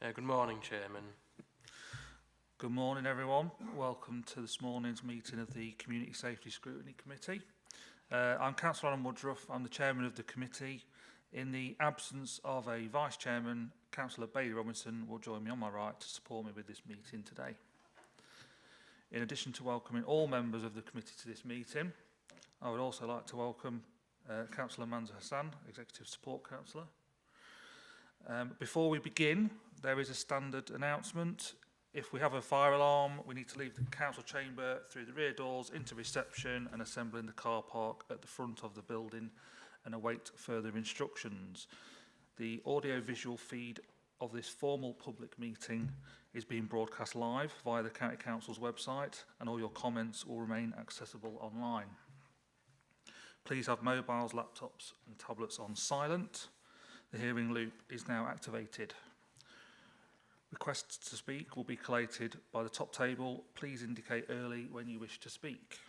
Good morning, Chairman. Good morning, everyone. Welcome to this morning's meeting of the Community Safety Scrutiny Committee. I'm Councillor Alan Woodruff. I'm the Chairman of the committee. In the absence of a Vice Chairman, Councillor Bailey Robinson will join me on my right to support me with this meeting today. In addition to welcoming all members of the committee to this meeting, I would also like to welcome Councillor Manza Hassan, Executive Support Councillor. Before we begin, there is a standard announcement. If we have a fire alarm, we need to leave the council chamber through the rear doors into reception and assemble in the car park at the front of the building and await further instructions. The audio-visual feed of this formal public meeting is being broadcast live via the County Council's website, and all your comments will remain accessible online. Please have mobiles, laptops and tablets on silent. The hearing loop is now activated. Requests to speak will be collated by the top table. Please indicate early when you wish to speak.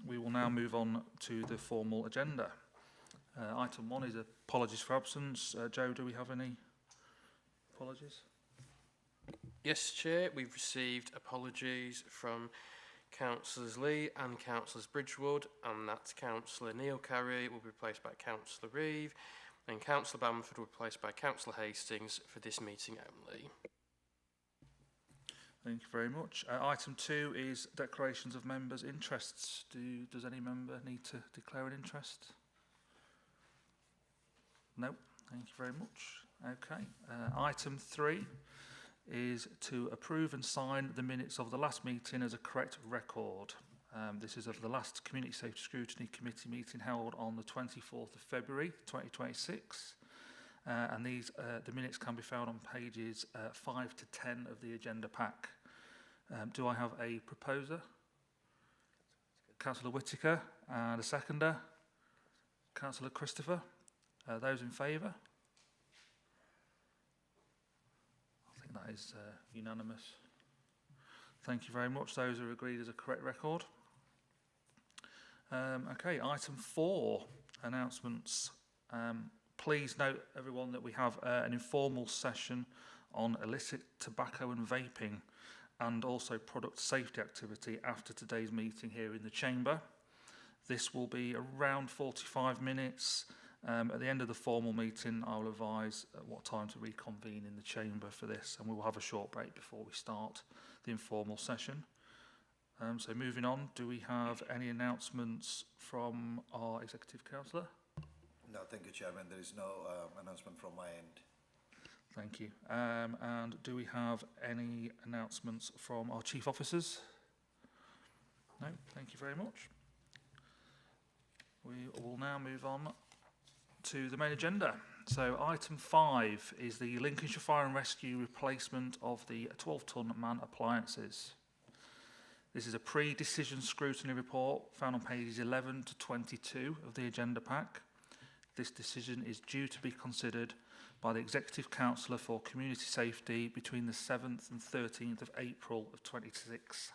We will now move on to the formal agenda. Item 1 is apologies for absence. Joe, do we have any apologies? Yes, Chair, we've received apologies from Councillors Lee and Councillors Bridgewood, and that's Councillor Neil Carey will be replaced by Councillor Reeve, and Councillor Bamford will be replaced by Councillor Hastings for this meeting only. Thank you very much. Item 2 is declarations of members' interests. Does any member need to declare an interest? No, thank you very much. Okay. Item 3 is to approve and sign the minutes of the last meeting as a correct record. This is of the last Community Safety Scrutiny Committee meeting held on the 24th of February 2026. And the minutes can be found on pages 5 to 10 of the agenda pack. Do I have a proposer? Councillor Whittaker, and a seconder? Councillor Christopher. Those in favour? I think that is unanimous. Thank you very much. Those are agreed as a correct record. Okay, item 4, announcements. Please note, everyone, that we have an informal session on illicit tobacco and vaping, and also product safety activity after today's meeting here in the chamber. This will be around 45 minutes. At the end of the formal meeting, I will advise at what time to reconvene in the chamber for this, and we will have a short break before we start the informal session. So moving on, do we have any announcements from our Executive Councillor? No, thank you, Chairman. There is no announcement from my end. Thank you. And do we have any announcements from our Chief Officers? No, thank you very much. We will now move on to the main agenda. So item 5 is the Lincolnshire Fire and Rescue replacement of the 12-ton man appliances. This is a pre-decision scrutiny report found on pages 11 to 22 of the agenda pack. This decision is due to be considered by the Executive Councillor for Community Safety between the 7th and 13th of April of 2026.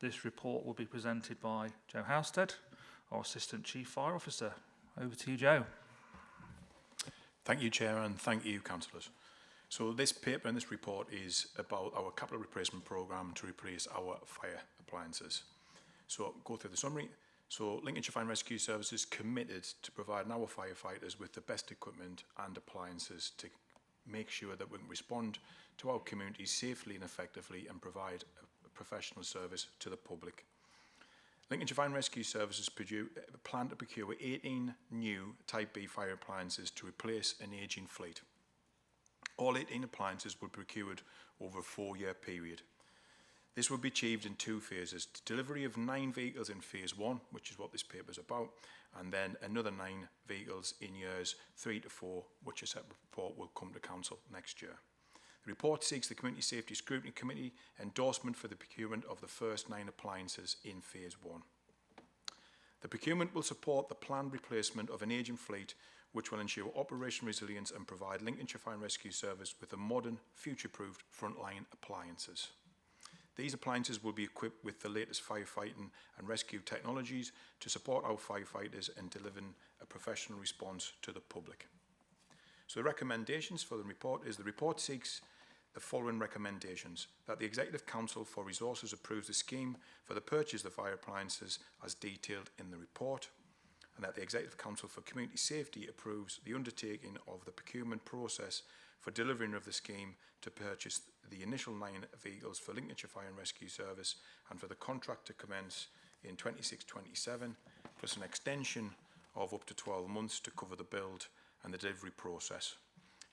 This report will be presented by Joe Housestead, our Assistant Chief Fire Officer. Over to you, Joe. Thank you, Chair, and thank you, Councillors. So this paper and this report is about our capital replacement programme to replace our fire appliances. So I'll go through the summary. So Lincolnshire Fire and Rescue Services committed to providing our firefighters with the best equipment and appliances to make sure that we can respond to our communities safely and effectively and provide a professional service to the public. Lincolnshire Fire and Rescue Services plan to procure 18 new Type B fire appliances to replace an ageing fleet. All 18 appliances were procured over a 4-year period. This will be achieved in 2 phases: delivery of 9 vehicles in phase 1, which is what this paper is about, and then another 9 vehicles in years 3 to 4, which a separate report will come to Council next year. The report seeks the Community Safety Scrutiny Committee endorsement for the procurement of the first 9 appliances in phase 1. The procurement will support the planned replacement of an ageing fleet, which will ensure operational resilience and provide Lincolnshire Fire and Rescue Service with a modern, future-proofed frontline appliances. These appliances will be equipped with the latest firefighting and rescue technologies to support our firefighters in delivering a professional response to the public. So the recommendations for the report is the report seeks the following recommendations: that the Executive Council for Resources approves the scheme for the purchase of fire appliances as detailed in the report, and that the Executive Council for Community Safety approves the undertaking of the procurement process for delivering of the scheme to purchase the initial 9 vehicles for Lincolnshire Fire and Rescue Service, and for the contract to commence in 26-27, plus an extension of up to 12 months to cover the build and the delivery process.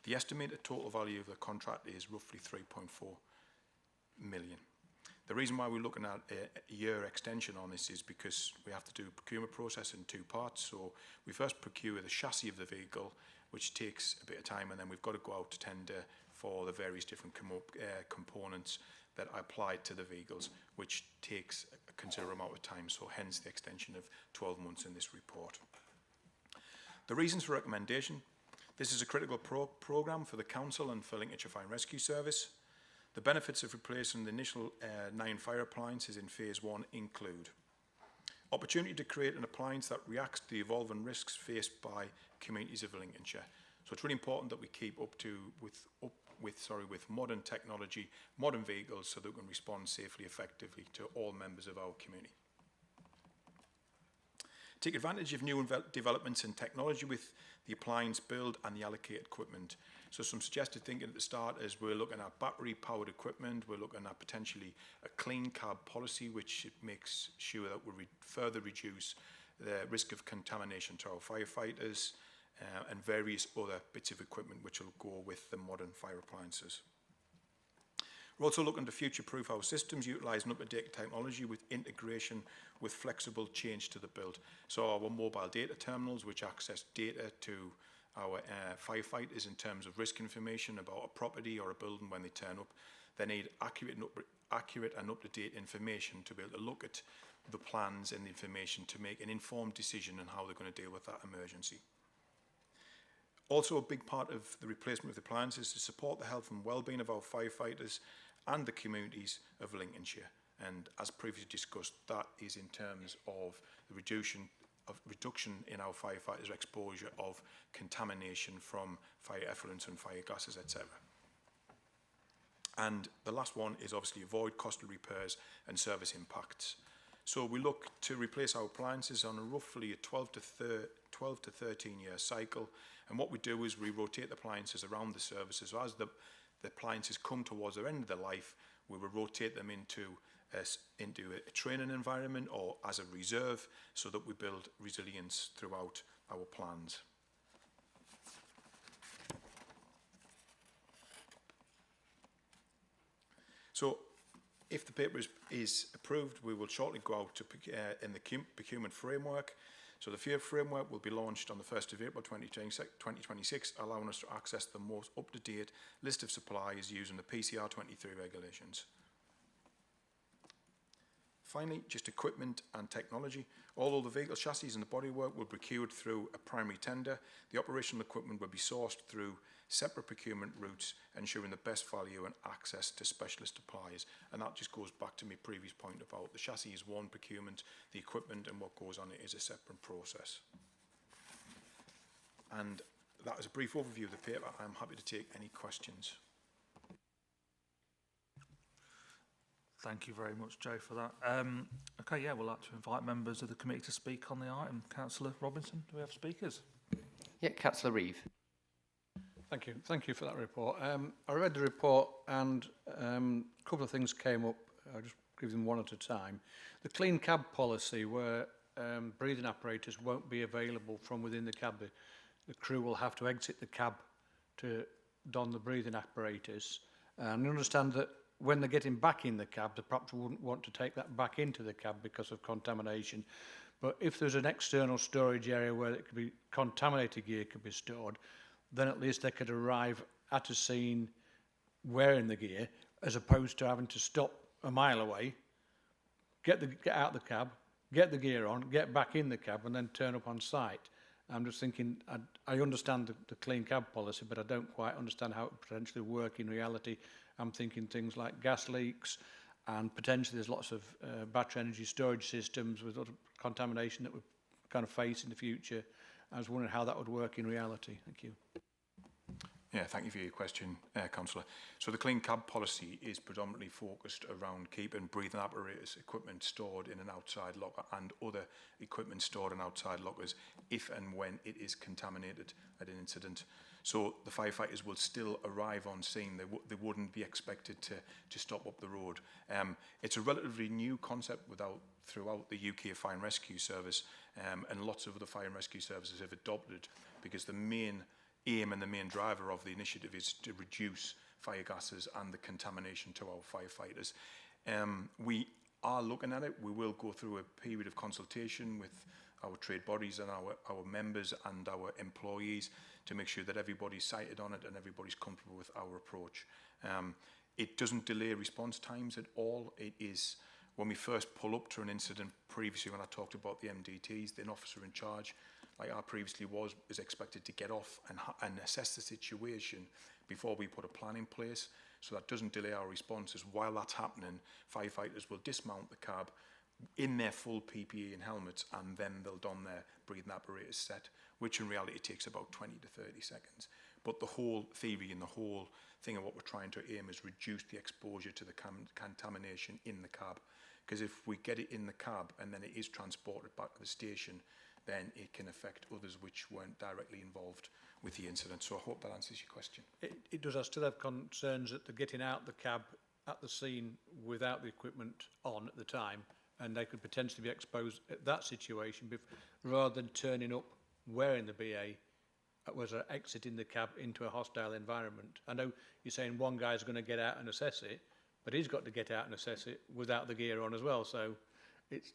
The estimated total value of the contract is roughly 3.4 million. The reason why we're looking at a year extension on this is because we have to do a procurement process in 2 parts. So we first procure the chassis of the vehicle, which takes a bit of time, and then we've got to go out to tender for the various different components that are applied to the vehicles, which takes a considerable amount of time, so hence the extension of 12 months in this report. The reasons for recommendation: this is a critical programme for the Council and for Lincolnshire Fire and Rescue Service. The benefits of replacing the initial 9 fire appliances in Phase 1 include opportunity to create an appliance that reacts to the evolving risks faced by communities of Lincolnshire. So it's really important that we keep up with modern technology, modern vehicles, so that we can respond safely, effectively to all members of our community. Take advantage of new developments in technology with the appliance build and the allocated equipment. So some suggested thinking at the start is we're looking at battery-powered equipment, we're looking at potentially a clean cab policy, which makes sure that we further reduce the risk of contamination to our firefighters, and various other bits of equipment which will go with the modern fire appliances. We're also looking to future-proof our systems, utilising up-to-date technology with integration with flexible change to the build. So our mobile data terminals, which access data to our firefighters in terms of risk information about a property or a building when they turn up, they need accurate and up-to-date information to be able to look at the plans and the information to make an informed decision on how they're going to deal with that emergency. Also, a big part of the replacement of the appliances is to support the health and well-being of our firefighters and the communities of Lincolnshire. And as previously discussed, that is in terms of the reduction in our firefighters' exposure of contamination from fire effluents and fire gases, etc. And the last one is obviously avoid costly repairs and service impacts. So we look to replace our appliances on a roughly a 12 to 13 year cycle. And what we do is we rotate the appliances around the services. So as the appliances come towards the end of their life, we will rotate them into a training environment or as a reserve, so that we build resilience throughout our plans. So if the paper is approved, we will shortly go out to in the procurement framework. So the framework will be launched on the 1st of April 2026, allowing us to access the most up-to-date list of suppliers using the PCR 23 regulations. Finally, just equipment and technology. Although the vehicle chassis and the bodywork will be procured through a primary tender, the operational equipment will be sourced through separate procurement routes, ensuring the best value and access to specialist suppliers. And that just goes back to my previous point about the chassis is one procurement, the equipment and what goes on it is a separate process. And that is a brief overview of the paper. I'm happy to take any questions. Thank you very much, Joe, for that. Okay, yeah, we'd like to invite members of the committee to speak on the item. Councillor Robinson, do we have speakers? Yeah, Councillor Reeve. Thank you. Thank you for that report. I read the report and a couple of things came up. I'll just give them one at a time. The clean cab policy, where breathing apparatus won't be available from within the cab. The crew will have to exit the cab to don the breathing apparatus. And I understand that when they're getting back in the cab, they perhaps wouldn't want to take that back into the cab because of contamination. But if there's an external storage area where it could be contaminated gear could be stored, then at least they could arrive at a scene wearing the gear, as opposed to having to stop a mile away, get out the cab, get the gear on, get back in the cab, and then turn up on site. I'm just thinking, I understand the clean cab policy, but I don't quite understand how it would potentially work in reality. I'm thinking things like gas leaks, and potentially there's lots of battery energy storage systems with a lot of contamination that we kind of face in the future. I was wondering how that would work in reality. Thank you. Yeah, thank you for your question, Councillor. So the clean cab policy is predominantly focused around keeping breathing apparatus equipment stored in an outside locker and other equipment stored in outside lockers if and when it is contaminated at an incident. So the firefighters will still arrive on scene. They wouldn't be expected to stop up the road. It's a relatively new concept throughout the UK Fire and Rescue Service, and lots of other fire and rescue services have adopted, because the main aim and the main driver of the initiative is to reduce fire gases and the contamination to our firefighters. We are looking at it. We will go through a period of consultation with our trade bodies and our members and our employees to make sure that everybody's sighted on it and everybody's comfortable with our approach. It doesn't delay response times at all. It is, when we first pull up to an incident, previously when I talked about the MDTs, the officer in charge, like I previously was, is expected to get off and assess the situation before we put a plan in place. So that doesn't delay our responses. While that's happening, firefighters will dismount the cab in their full PPE and helmets, and then they'll don their breathing apparatus set, which in reality takes about 20 to 30 seconds. But the whole theory and the whole thing of what we're trying to aim is reduce the exposure to the contamination in the cab. Because if we get it in the cab and then it is transported back to the station, then it can affect others which weren't directly involved with the incident. So I hope that answers your question. It does. I still have concerns that they're getting out the cab at the scene without the equipment on at the time, and they could potentially be exposed at that situation rather than turning up wearing the BA was exiting the cab into a hostile environment. I know you're saying one guy's going to get out and assess it, but he's got to get out and assess it without the gear on as well. So it's...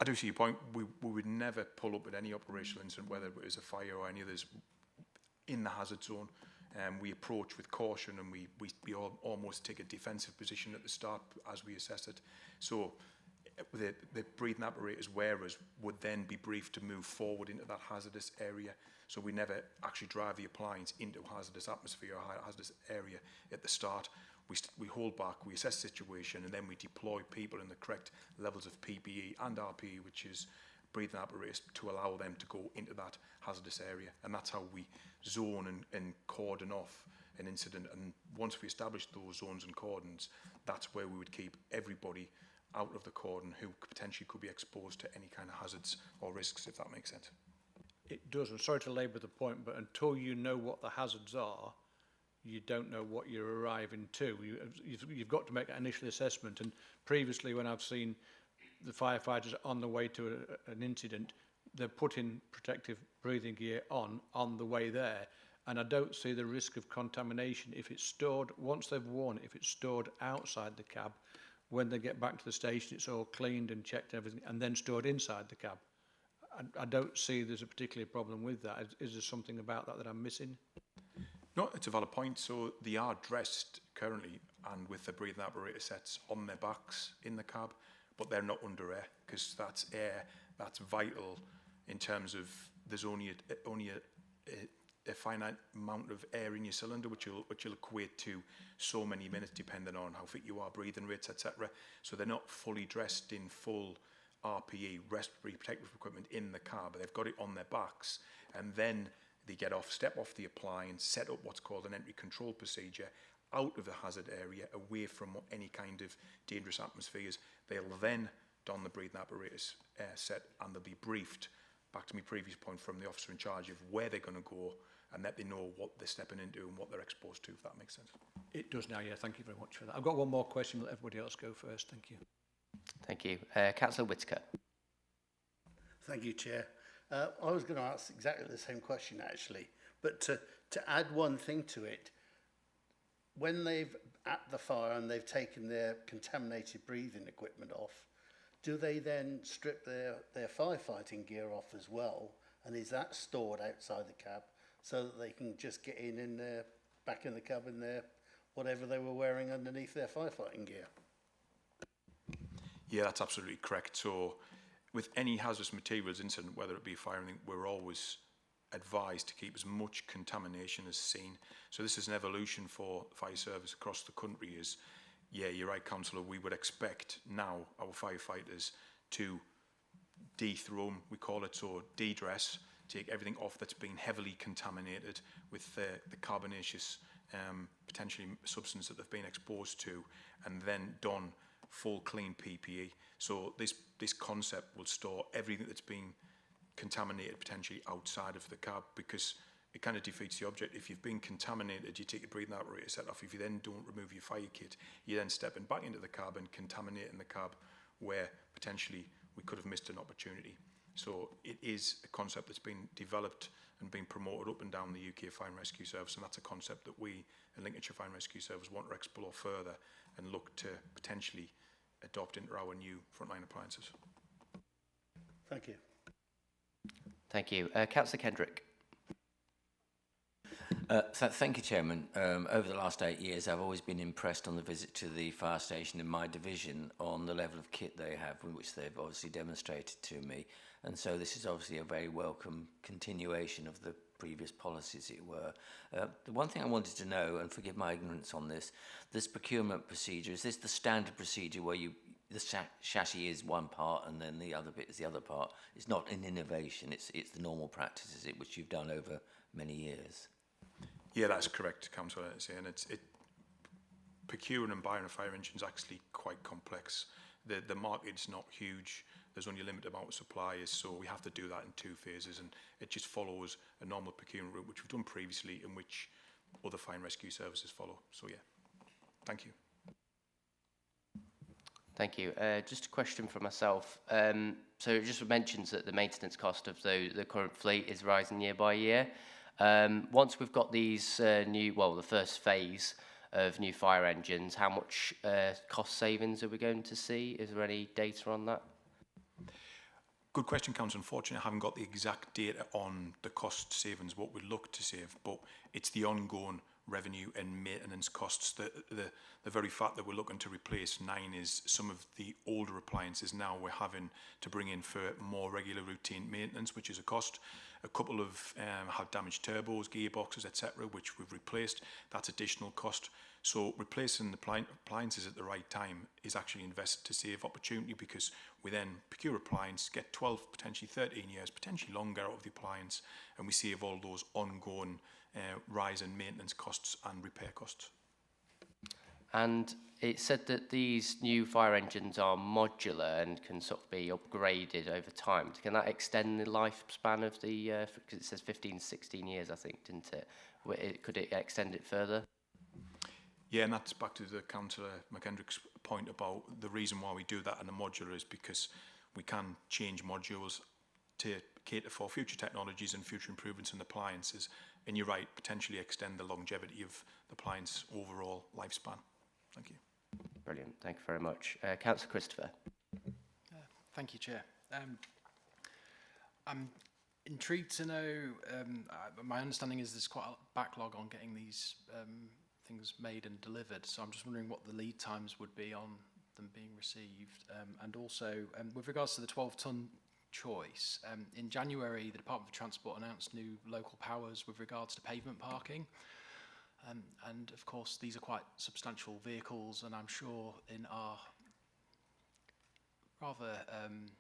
I do see your point. We would never pull up at any operational incident, whether it was a fire or any others, in the hazard zone. We approach with caution, and we almost take a defensive position at the start as we assess it. So the breathing apparatus wearers would then be briefed to move forward into that hazardous area. So we never actually drive the appliance into a hazardous atmosphere or hazardous area at the start. We hold back, we assess the situation, and then we deploy people in the correct levels of PPE and RPE, which is breathing apparatus, to allow them to go into that hazardous area. And that's how we zone and cordon off an incident. And once we establish those zones and cordons, that's where we would keep everybody out of the cordon who potentially could be exposed to any kind of hazards or risks, if that makes sense. It does. I'm sorry to labour the point, but until you know what the hazards are, you don't know what you're arriving to. You've got to make an initial assessment. And previously, when I've seen the firefighters on the way to an incident, they're putting protective breathing gear on the way there. And I don't see the risk of contamination if it's stored, once they've worn it, if it's stored outside the cab, when they get back to the station, it's all cleaned and checked everything, and then stored inside the cab. I don't see there's a particular problem with that. Is there something about that I'm missing? No, it's a valid point. So they are dressed currently and with the breathing apparatus sets on their backs in the cab, but they're not under air, because that's air that's vital in terms of there's only a finite amount of air in your cylinder, which will equate to so many minutes depending on how fit you are, breathing rates, etc. So they're not fully dressed in full RPE, respiratory protective equipment, in the car, but they've got it on their backs, and then they get off, step off the appliance, set up what's called an entry control procedure out of the hazard area, away from any kind of dangerous atmospheres. They'll then don the breathing apparatus set, and they'll be briefed, back to my previous point, from the officer in charge of where they're going to go, and that they know what they're stepping into and what they're exposed to, if that makes sense. It does now, yeah. Thank you very much for that. I've got one more question. Let everybody else go first. Thank you. Thank you. Councillor Whitaker. Thank you, Chair. I was going to ask exactly the same question, actually, but to add one thing to it, when they've at the fire and they've taken their contaminated breathing equipment off, do they then strip their firefighting gear off as well? And is that stored outside the cab so that they can just get in their, back in the cab in their, whatever they were wearing underneath their firefighting gear? Yeah, that's absolutely correct. So with any hazardous materials incident, whether it be fire, we're always advised to keep as much contamination as seen. So this is an evolution for fire service across the country. Is, yeah, you're right, Councillor, we would expect now our firefighters to dethrone, we call it, so de-dress, take everything off that's been heavily contaminated with the carbonaceous potentially substance that they've been exposed to, and then don full clean PPE. So this concept will store everything that's been contaminated potentially outside of the cab, because it kind of defeats the object. If you've been contaminated, you take your breathing apparatus set off. If you then don't remove your fire kit, you're then stepping back into the cab and contaminating the cab, where potentially we could have missed an opportunity. So it is a concept that's been developed and been promoted up and down the UK Fire and Rescue Service, and that's a concept that we in Lincolnshire Fire and Rescue Service want to explore further and look to potentially adopt into our new frontline appliances. Thank you. Thank you. Councillor Kendrick. Thank you, Chairman. Over the last 8 years, I've always been impressed on the visit to the fire station in my division on the level of kit they have, which they've obviously demonstrated to me. And so this is obviously a very welcome continuation of the previous policies, it were. The one thing I wanted to know, and forgive my ignorance on this procurement procedure, is this the standard procedure where the chassis is one part and then the other bit is the other part? It's not an innovation, it's the normal practice, is it, which you've done over many years? Yeah, that's correct, Councillor. And procuring and buying a fire engine is actually quite complex. The market's not huge. There's only a limited amount of suppliers, so we have to do that in 2 phases, and it just follows a normal procurement route, which we've done previously, in which other fire and rescue services follow. So yeah, thank you. Thank you. Just a question for myself. So it just mentions that the maintenance cost of the current fleet is rising year by year. Once we've got these the first phase of new fire engines, how much cost savings are we going to see? Is there any data on that? Good question, Councillor. Unfortunately, I haven't got the exact data on the cost savings, what we look to save, but it's the ongoing revenue and maintenance costs. The very fact that we're looking to replace 9 is some of the older appliances now we're having to bring in for more regular routine maintenance, which is a cost. A couple of have damaged turbos, gearboxes, etc., which we've replaced. That's additional cost. So replacing the appliances at the right time is actually invested to save opportunity, because we then procure appliance, get 12, potentially 13 years, potentially longer out of the appliance, and we save all those ongoing rise in maintenance costs and repair costs. And it said that these new fire engines are modular and can sort of be upgraded over time. Can that extend the lifespan of the, because it says 15, 16 years, I think, didn't it? Could it extend it further? Yeah, and that's back to the Councillor McKendrick's point about the reason why we do that in the modular is because we can change modules to cater for future technologies and future improvements in appliances. And you're right, potentially extend the longevity of the appliance overall lifespan. Thank you. Brilliant. Thank you very much. Councillor Christopher. Thank you, Chair. I'm intrigued to know, my understanding is there's quite a backlog on getting these things made and delivered, so I'm just wondering what the lead times would be on them being received. And also, with regards to the 12-tonne choice, in January, the Department for Transport announced new local powers with regards to pavement parking. And of course, these are quite substantial vehicles, and I'm sure in our rather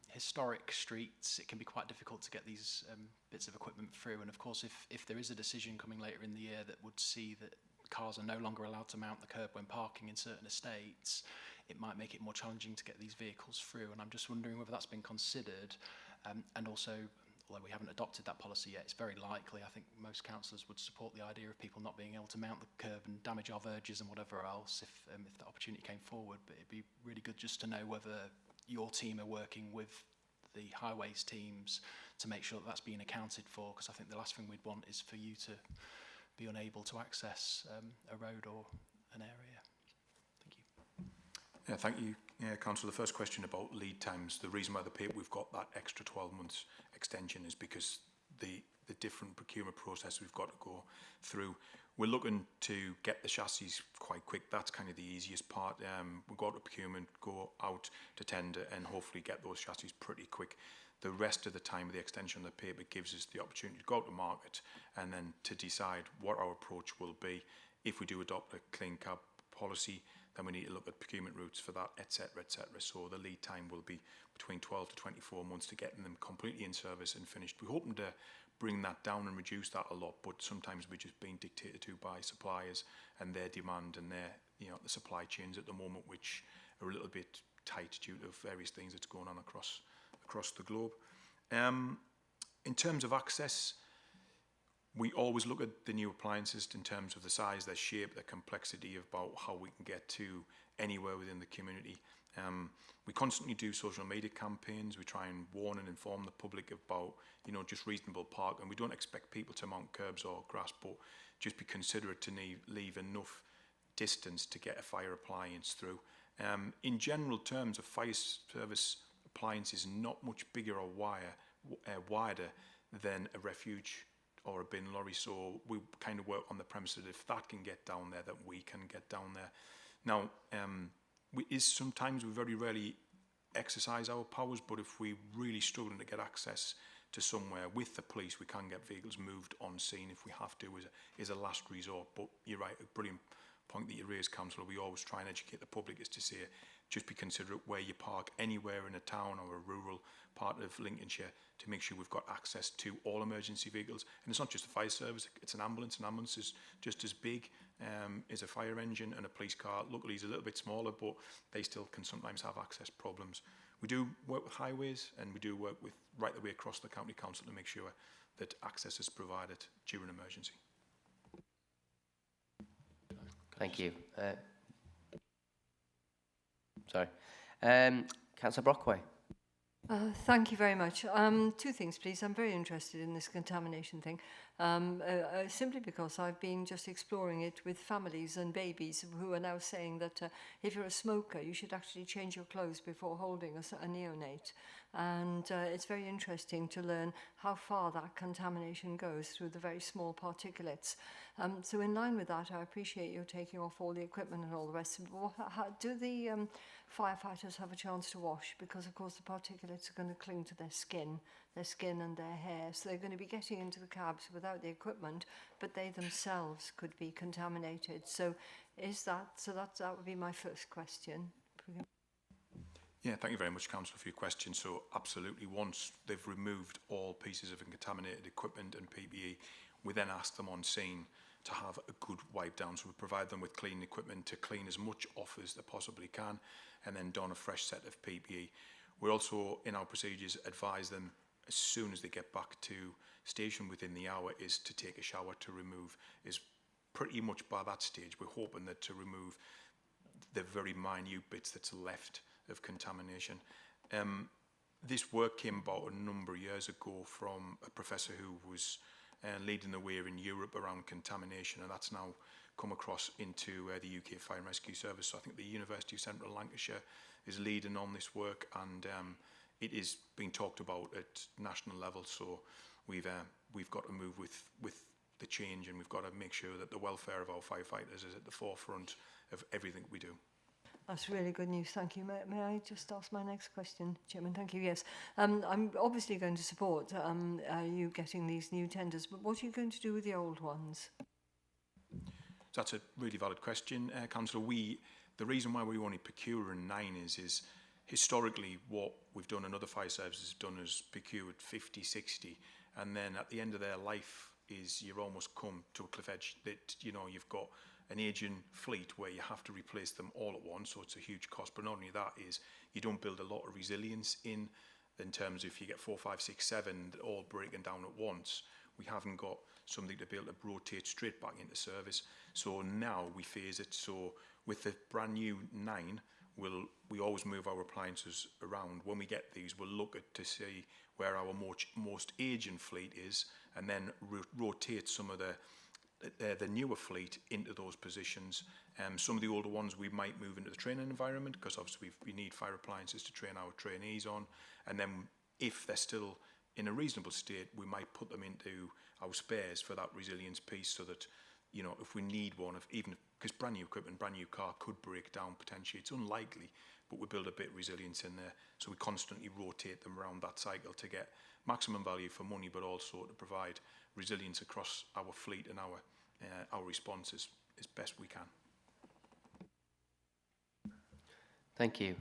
historic streets, it can be quite difficult to get these bits of equipment through. And of course, if there is a decision coming later in the year that would see that cars are no longer allowed to mount the curb when parking in certain estates, it might make it more challenging to get these vehicles through. And I'm just wondering whether that's been considered, and also, although we haven't adopted that policy yet, it's very likely, I think most councillors would support the idea of people not being able to mount the curb and damage our verges and whatever else if the opportunity came forward. But it'd be really good just to know whether your team are working with the highways teams to make sure that that's being accounted for, because I think the last thing we'd want is for you to be unable to access a road or an area. Thank you. Yeah, thank you, Councillor. The first question about lead times, the reason why we've got that extra 12 months extension is because the different procurement process we've got to go through. We're looking to get the chassis quite quick. That's kind of the easiest part. We'll go out to procurement, go out to tender, and hopefully get those chassis pretty quick. The rest of the time, the extension of the paper gives us the opportunity to go out to market and then to decide what our approach will be. If we do adopt a clean cab policy, then we need to look at procurement routes for that, etc., etc. So the lead time will be between 12 to 24 months to getting them completely in service and finished. We're hoping to bring that down and reduce that a lot, but sometimes we're just being dictated to by suppliers and their demand and their, the supply chains at the moment, which are a little bit tight due to various things that's going on across the globe. In terms of access, we always look at the new appliances in terms of the size, their shape, their complexity, about how we can get to anywhere within the community. We constantly do social media campaigns. We try and warn and inform the public about, just reasonable parking. We don't expect people to mount curbs or grass, but just be considerate to leave enough distance to get a fire appliance through. In general terms, a fire service appliance is not much bigger or wider than a refuge or a bin lorry, so we kind of work on the premise that if that can get down there, that we can get down there. Now, sometimes we very rarely exercise our powers, but if we're really struggling to get access to somewhere with the police, we can get vehicles moved on scene if we have to, is a last resort. But you're right, a brilliant point that you raised, Councillor. We always try and educate the public, is to say, just be considerate where you park anywhere in a town or a rural part of Lincolnshire to make sure we've got access to all emergency vehicles. And it's not just a fire service, it's an ambulance. An ambulance is just as big as a fire engine, and a police car, luckily, is a little bit smaller, but they still can sometimes have access problems. We do work with highways, and we do work with right the way across the county council to make sure that access is provided during emergency. Thank you. Councillor Brockway. Thank you very much. Two things, please. I'm very interested in this contamination thing, simply because I've been just exploring it with families and babies who are now saying that if you're a smoker, you should actually change your clothes before holding a neonate. And it's very interesting to learn how far that contamination goes through the very small particulates. So in line with that, I appreciate you taking off all the equipment and all the rest. Do the firefighters have a chance to wash? Because, of course, the particulates are going to cling to their skin and their hair. So they're going to be getting into the cabs without the equipment, but they themselves could be contaminated. So that would be my first question. Yeah, thank you very much, Councillor, for your question. So absolutely, once they've removed all pieces of contaminated equipment and PPE, we then ask them on scene to have a good wipe down. So we provide them with clean equipment to clean as much off as they possibly can, and then don a fresh set of PPE. We also, in our procedures, advise them as soon as they get back to station within the hour is to take a shower to remove. Is pretty much by that stage, we're hoping that to remove the very minute bits that's left of contamination. This work came about a number of years ago from a professor who was leading the way in Europe around contamination, and that's now come across into the UK Fire and Rescue Service. So I think the University of Central Lancashire is leading on this work, and it is being talked about at national level. So we've got to move with the change, and we've got to make sure that the welfare of our firefighters is at the forefront of everything we do. That's really good news. Thank you. May I just ask my next question, Chairman? Thank you. Yes. I'm obviously going to support you getting these new tenders, but what are you going to do with the old ones? So that's a really valid question, Councillor. The reason why we only procure in 9 is historically what we've done and other fire services have done is procured 50, 60, and then at the end of their life is you're almost come to a cliff edge that, you've got an aging fleet where you have to replace them all at once, so it's a huge cost. But not only that, is you don't build a lot of resilience in terms of if you get 4, 5, 6, 7 all breaking down at once, we haven't got something to be able to rotate straight back into service. So now we phase it. So with the brand new 9, we always move our appliances around. When we get these, we'll look at to see where our most aging fleet is, and then rotate some of the newer fleet into those positions. Some of the older ones we might move into the training environment, because obviously we need fire appliances to train our trainees on, and then if they're still in a reasonable state, we might put them into our spares for that resilience piece, so that if we need one, even because brand new equipment, brand new car could break down potentially, it's unlikely, but we build a bit of resilience in there. So we constantly rotate them around that cycle to get maximum value for money, but also to provide resilience across our fleet and our responses as best we can. Thank you.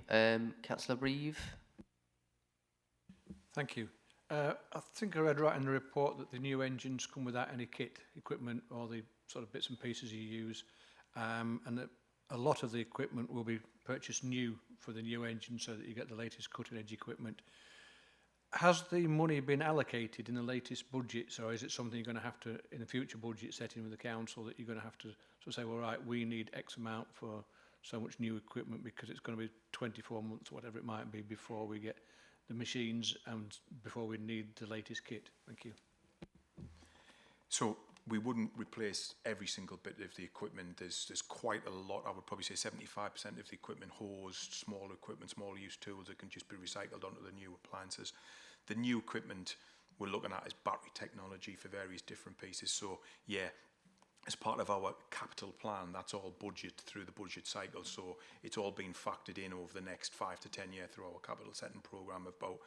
Councillor Reeve. Thank you. I think I read right in the report that the new engines come without any kit equipment or the sort of bits and pieces you use, and that a lot of the equipment will be purchased new for the new engine so that you get the latest cutting-edge equipment. Has the money been allocated in the latest budgets, or is it something you're going to have to, in the future budget setting with the council, that you're going to have to sort of say, well, right, we need X amount for so much new equipment because it's going to be 24 months, whatever it might be, before we get the machines and before we need the latest kit? Thank you. So we wouldn't replace every single bit of the equipment. There's quite a lot. I would probably say 75% of the equipment, hose, smaller equipment, smaller use tools that can just be recycled onto the new appliances. The new equipment we're looking at is battery technology for various different pieces. So yeah, as part of our capital plan, that's all budget through the budget cycle. So it's all been factored in over the next 5 to 10 years through our capital setting program. About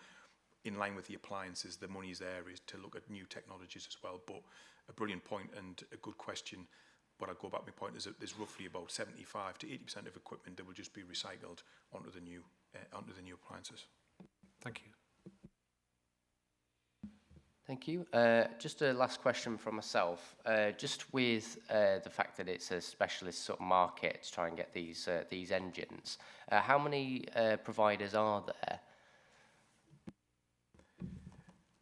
in line with the appliances, the money's there is to look at new technologies as well. But a brilliant point and a good question. But I go back, my point is that there's roughly about 75 to 80% of equipment that will just be recycled onto the new appliances. Thank you. Thank you. Just a last question from myself. Just with the fact that it's a specialist sort of market to try and get these engines, how many providers are there?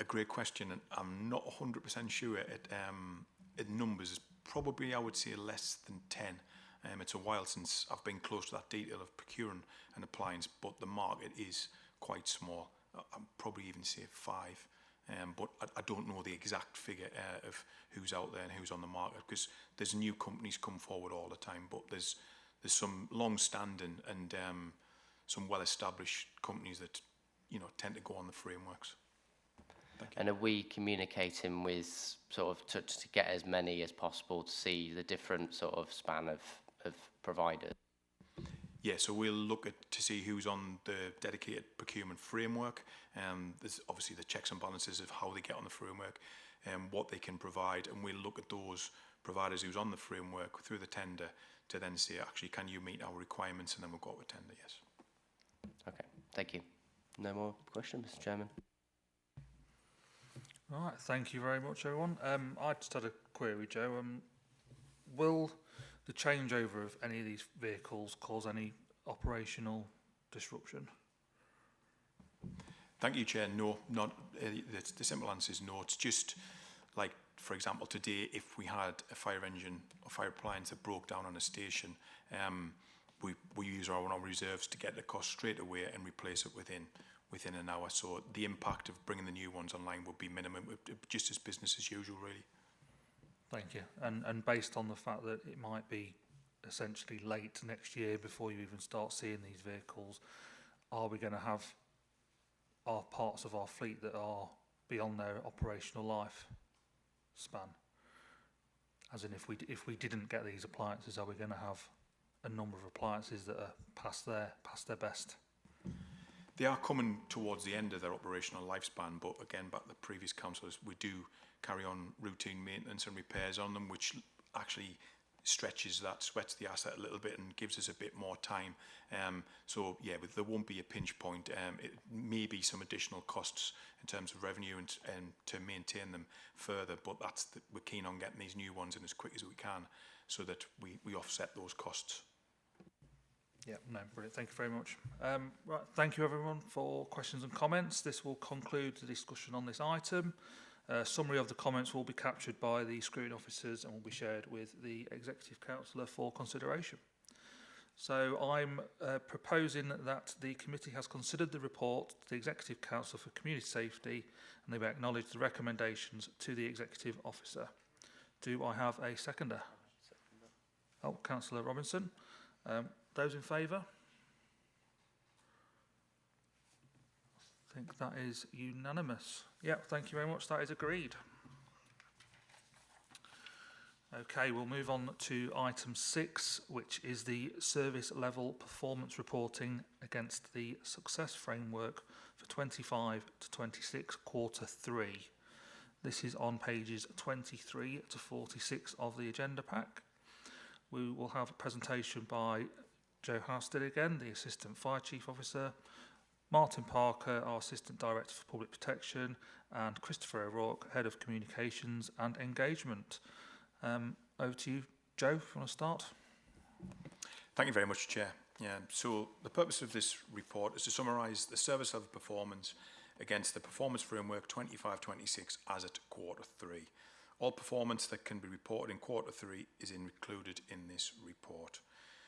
A great question, and I'm not 100% sure at numbers. It's probably, I would say, less than 10. It's a while since I've been close to that detail of procuring an appliance, but the market is quite small. I'd probably even say 5. But I don't know the exact figure of who's out there and who's on the market, because there's new companies come forward all the time, but there's some long-standing and some well-established companies that tend to go on the frameworks. And are we communicating with sort of to get as many as possible to see the different sort of span of providers? Yeah, so we'll look to see who's on the dedicated procurement framework. There's obviously the checks and balances of how they get on the framework and what they can provide, and we'll look at those providers who's on the framework through the tender to then say, actually, can you meet our requirements, and then we'll go out with tender, yes. Okay, thank you. No more questions, Mr. Chairman? All right, thank you very much, everyone. I just had a query, Joe. Will the changeover of any of these vehicles cause any operational disruption? Thank you, Chair. No, not. The simple answer is no. It's just like, for example, today, if we had a fire engine or fire appliance that broke down on a station, we use our own reserves to get the cost straight away and replace it within an hour. So the impact of bringing the new ones online would be minimum, just as business as usual, really. Thank you. And based on the fact that it might be essentially late next year before you even start seeing these vehicles, are we going to have our parts of our fleet that are beyond their operational life span? As in, if we didn't get these appliances, are we going to have a number of appliances that are past their best? They are coming towards the end of their operational lifespan, but again, back to the previous councillors, we do carry on routine maintenance and repairs on them, which actually sweats the asset a little bit and gives us a bit more time. So yeah, there won't be a pinch point. It may be some additional costs in terms of revenue and to maintain them further, but we're keen on getting these new ones in as quick as we can so that we offset those costs. Yeah, no, brilliant. Thank you very much. Right, thank you everyone for questions and comments. This will conclude the discussion on this item. Summary of the comments will be captured by the scrutiny officers and will be shared with the Executive Councillor for consideration. So I'm proposing that the committee has considered the report to the Executive Council for Community Safety and they've acknowledged the recommendations to the Executive Officer. Do I have a seconder? Oh, Councillor Robinson. Those in favour? I think that is unanimous. Yeah, thank you very much. That is agreed. Okay, we'll move on to item 6, which is the service level performance reporting against the success framework for 25 to 26 quarter 3. This is on pages 23 to 46 of the agenda pack. We will have a presentation by Joe Harstead again, the Assistant Fire Chief Officer, Martin Parker, our Assistant Director for Public Protection, and Christopher O'Rourke, Head of Communications and Engagement. Over to you, Joe, if you want to start. Thank you very much, Chair. So the purpose of this report is to summarise the service level performance against the Performance Framework 25-26 as at Q3. All performance that can be reported in Q3 is included in this report.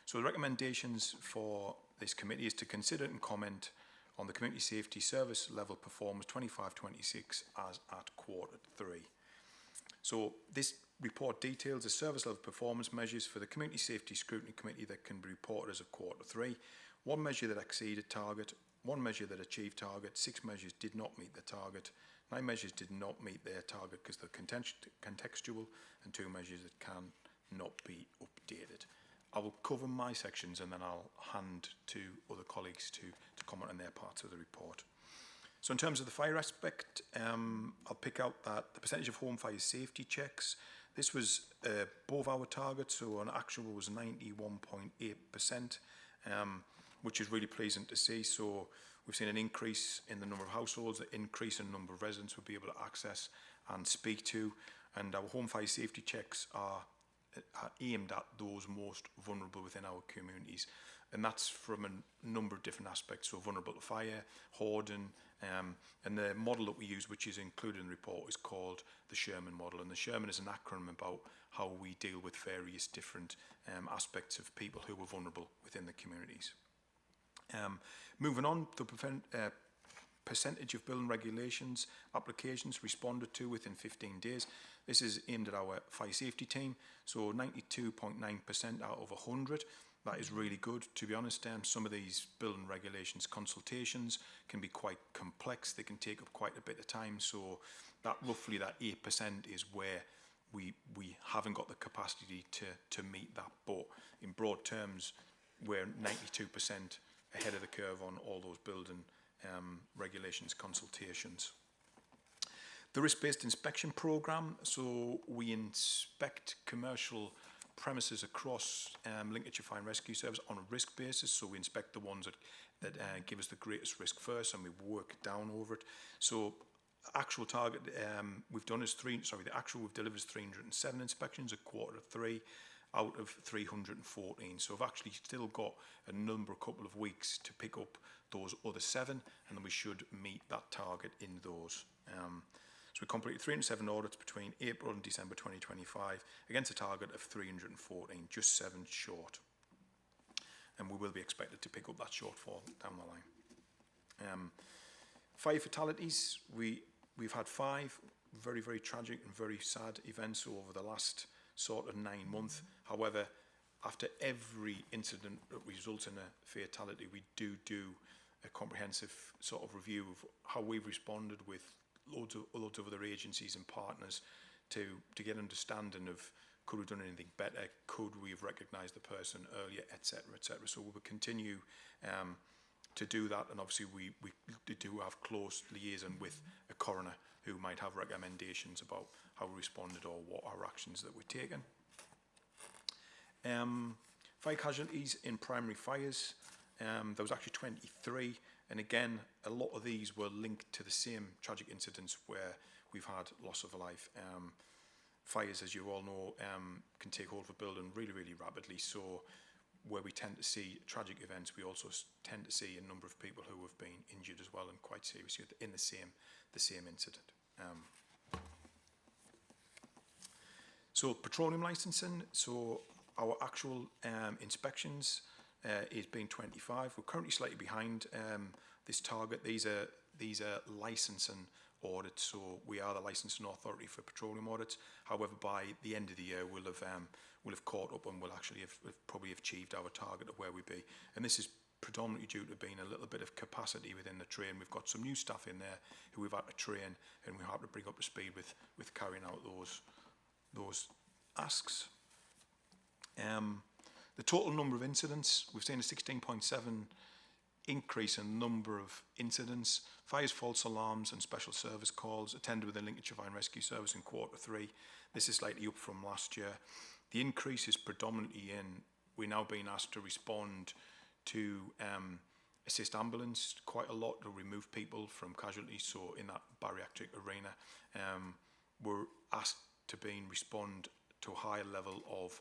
So the recommendations for this committee is to consider and comment on the Community Safety Service Level Performance 25-26 as at Q3. So this report details the service level performance measures for the Community Safety Scrutiny Committee that can be reported as of Q3. One measure that exceeded target, one measure that achieved target, 6 measures did not meet the target, 9 measures did not meet their target because they're contextual, and 2 measures that can not be updated. I will cover my sections and then I'll hand to other colleagues to comment on their parts of the report. So in terms of the fire aspect, I'll pick out that the percentage of home fire safety checks, this was above our target, so an actual was 91.8%, which is really pleasing to see. So we've seen an increase in the number of households, an increase in the number of residents we'll be able to access and speak to, and our home fire safety checks are aimed at those most vulnerable within our communities, and that's from a number of different aspects. So vulnerable to fire, hoarding, and the model that we use, which is included in the report, is called the Sherman model, and the Sherman is an acronym about how we deal with various different aspects of people who are vulnerable within the communities. Moving on, the percentage of building regulations applications responded to within 15 days. This is aimed at our fire safety team, so 92.9% out of 100. That is really good, to be honest. Some of these building regulations consultations can be quite complex. They can take up quite a bit of time, so that roughly that 8% is where we haven't got the capacity to meet that. But in broad terms, we're 92% ahead of the curve on all those building regulations consultations. The risk-based inspection programme, so we inspect commercial premises across Lincolnshire Fire and Rescue Service on a risk basis, so we inspect the ones that give us the greatest risk first, and we work down over it. So actual target we've done is the actual we've delivered is 307 inspections at Q3 out of 314. So we've actually still got a couple of weeks to pick up those other 7, and then we should meet that target in those. So we completed 307 audits between April and December 2025 against a target of 314, just 7 short. And we will be expected to pick up that shortfall down the line. Fire fatalities, we've had 5 very, very tragic and very sad events over the last sort of 9 months. However, after every incident that results in a fatality, we do a comprehensive sort of review of how we've responded with loads of other agencies and partners to get understanding of could we have done anything better, could we have recognised the person earlier, etc., etc. So we will continue to do that, and obviously we do have close liaison with a coroner who might have recommendations about how we responded or what our actions that we're taking. Fire casualties in primary fires, there was actually 23, and again a lot of these were linked to the same tragic incidents where we've had loss of life. Fires, as you all know, can take hold of a building really, really rapidly, so where we tend to see tragic events, we also tend to see a number of people who have been injured as well, and quite seriously in the same incident. So petroleum licensing, so our actual inspections is being 25. We're currently slightly behind this target. These are licensing audits, so we are the licensing authority for petroleum audits. However, by the end of the year, we'll have caught up and we'll actually have probably achieved our target of where we be. And this is predominantly due to being a little bit of capacity within the train. We've got some new staff in there who we've had to train, and we have to bring up to speed with carrying out those asks. The total number of incidents, we've seen a 16.7 increase in number of incidents. Fires, false alarms and special service calls attended with the Lincolnshire Fire and Rescue Service in Q3. This is slightly up from last year. The increase is predominantly in, we're now being asked to respond to assist ambulance quite a lot to remove people from casualties. So in that bariatric arena, we're asked to respond to a higher level of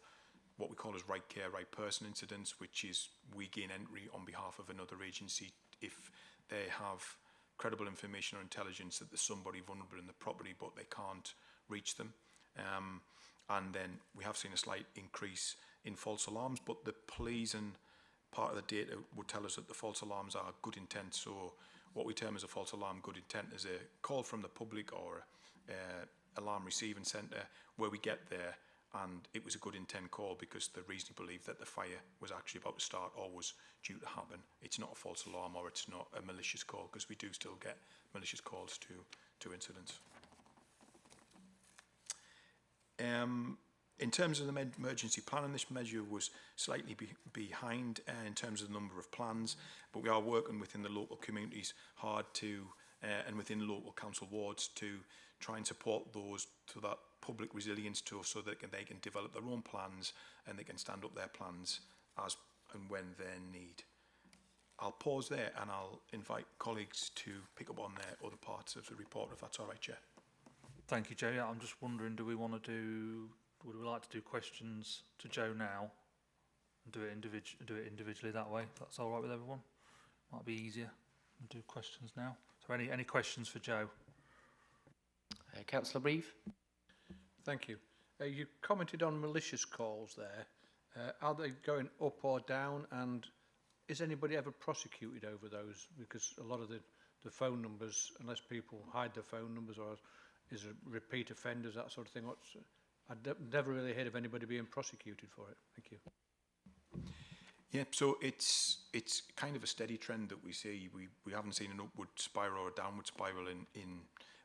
what we call as right care, right person incidents, which is we gain entry on behalf of another agency if they have credible information or intelligence that there's somebody vulnerable in the property but they can't reach them. And then we have seen a slight increase in false alarms, but the pleasing part of the data would tell us that the false alarms are good intent. So what we term as a false alarm good intent is a call from the public or alarm receiving centre where we get there and it was a good intent call because they reasonably believed that the fire was actually about to start or was due to happen. It's not a false alarm or it's not a malicious call, because we do still get malicious calls to incidents. In terms of the emergency planning, this measure was slightly behind in terms of the number of plans, but we are working within the local communities hard to, and within local council wards to try and support those to that public resilience tool so that they can develop their own plans and they can stand up their plans as and when they need. I'll pause there and I'll invite colleagues to pick up on their other parts of the report, if that's all right, Chair. Thank you, Joe. Yeah, I'm just wondering, would we like to do questions to Joe now and do it individually that way? If that's all right with everyone? Might be easier. We'll do questions now. So any questions for Joe? Councillor Reeve. Thank you. You commented on malicious calls there. Are they going up or down, and is anybody ever prosecuted over those? Because a lot of the phone numbers, unless people hide their phone numbers or is it repeat offenders, that sort of thing, I've never really heard of anybody being prosecuted for it. Thank you. Yeah, so it's kind of a steady trend that we see. We haven't seen an upward spiral or a downward spiral in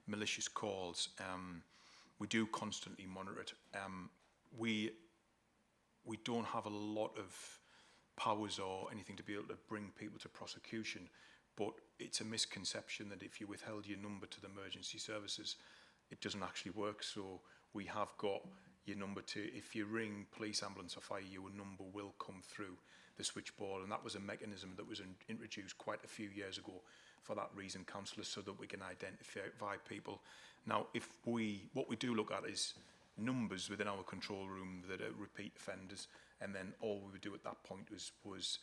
malicious calls. We do constantly monitor it. We don't have a lot of powers or anything to be able to bring people to prosecution, but it's a misconception that if you withheld your number to the emergency services, it doesn't actually work. So we have got your number to, if you ring police, ambulance or fire, your number will come through the switchboard, and that was a mechanism that was introduced quite a few years ago for that reason, councillors, so that we can identify people. Now, what we do look at is numbers within our control room that are repeat offenders, and then all we would do at that point was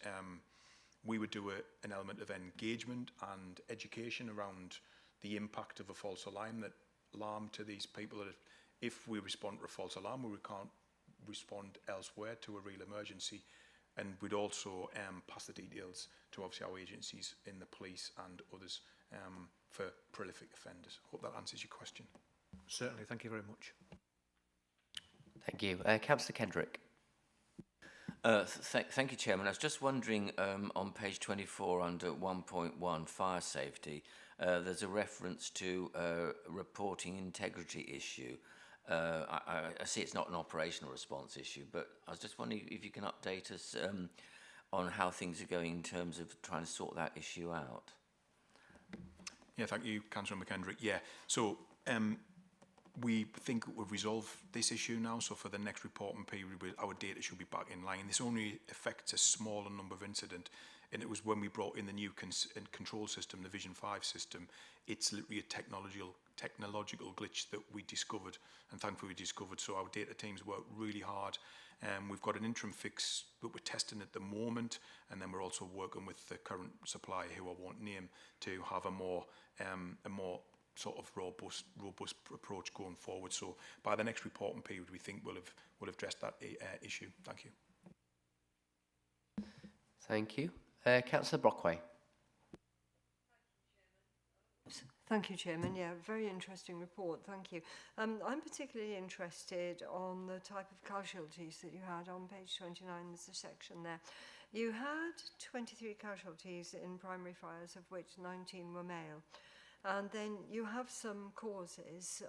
we would do an element of engagement and education around the impact of a false alarm to these people. That if we respond to a false alarm, we can't respond elsewhere to a real emergency. And we'd also pass the details to obviously our agencies in the police and others for prolific offenders. Hope that answers your question. Certainly, thank you very much. Thank you. Councillor Kendrick. Thank you, Chairman. I was just wondering, on page 24 under 1.1 fire safety, there's a reference to reporting integrity issue. I see it's not an operational response issue, but I was just wondering if you can update us on how things are going in terms of trying to sort that issue out. Yeah, thank you, Councillor McKendrick. Yeah, so we think we've resolved this issue now, so for the next reporting period, our data should be back in line. This only affects a smaller number of incidents, and it was when we brought in the new control system, the Vision 5 system. It's literally a technological glitch that we discovered, and thankfully we discovered, so our data teams work really hard. We've got an interim fix that we're testing at the moment, and then we're also working with the current supplier, who I won't name, to have a more sort of robust approach going forward. So by the next reporting period, we think we'll have addressed that issue. Thank you. Thank you. Councillor Brockway. Thank you, Chairman. Yeah, very interesting report. Thank you. I'm particularly interested on the type of casualties that you had on page 29. There's a section there. You had 23 casualties in primary fires, of which 19 were male. And then you have some causes,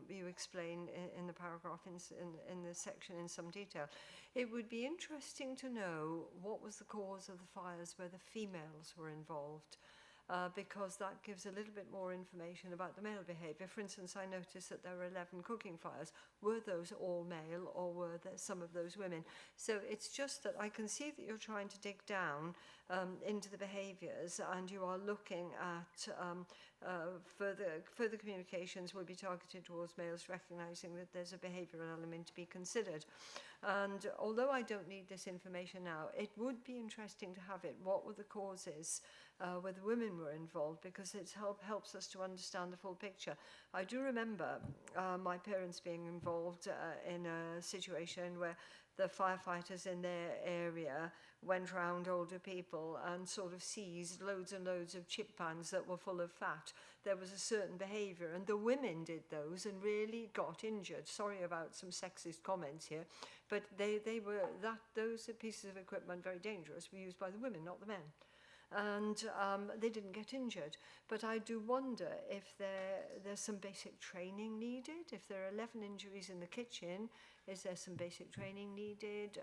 you explain in the paragraph, in the section in some detail. It would be interesting to know what was the cause of the fires where the females were involved. because that gives a little bit more information about the male behaviour. For instance, I noticed that there were 11 cooking fires. Were those all male, or were there some of those women? So it's just that I can see that you're trying to dig down into the behaviours, and you are looking at further communications will be targeted towards males, recognising that there's a behavioural element to be considered. And although I don't need this information now, it would be interesting to have it. What were the causes, whether women were involved, because it helps us to understand the full picture. I do remember my parents being involved in a situation where the firefighters in their area went round older people and sort of seized loads and loads of chip pans that were full of fat. There was a certain behaviour, and the women did those and really got injured. Sorry about some sexist comments here, but those pieces of equipment, very dangerous, were used by the women, not the men. And they didn't get injured. But I do wonder if there's some basic training needed. If there are 11 injuries in the kitchen, is there some basic training needed?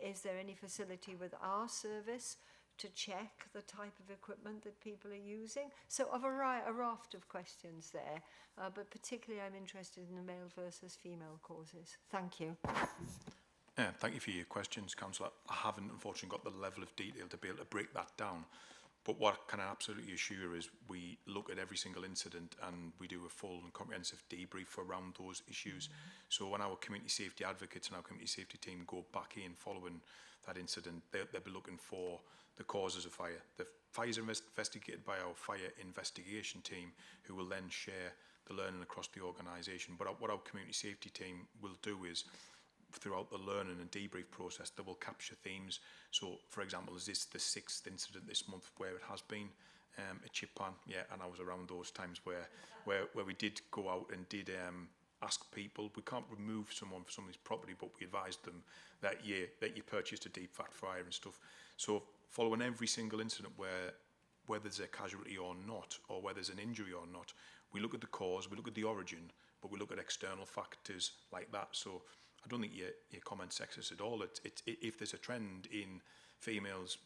Is there any facility with our service to check the type of equipment that people are using? So a raft of questions there, but particularly I'm interested in the male versus female causes. Thank you. Yeah, thank you for your questions, Councillor. I haven't, unfortunately, got the level of detail to be able to break that down. But what I can absolutely assure is we look at every single incident and we do a full and comprehensive debrief around those issues. So when our community safety advocates and our community safety team go back in following that incident, they'll be looking for the causes of fire. The fires are investigated by our fire investigation team, who will then share the learning across the organisation. But what our community safety team will do is, throughout the learning and debrief process, they will capture themes. So, for example, is this the 6th incident this month where it has been a chip pan? Yeah, and I was around those times where we did go out and did ask people. We can't remove someone from somebody's property, but we advised them that you purchased a deep fat fryer and stuff. So, following every single incident whether there's a casualty or not, or whether there's an injury or not, we look at the cause, we look at the origin, but we look at external factors like that. So I don't think your comment's sexist at all. If there's a trend in females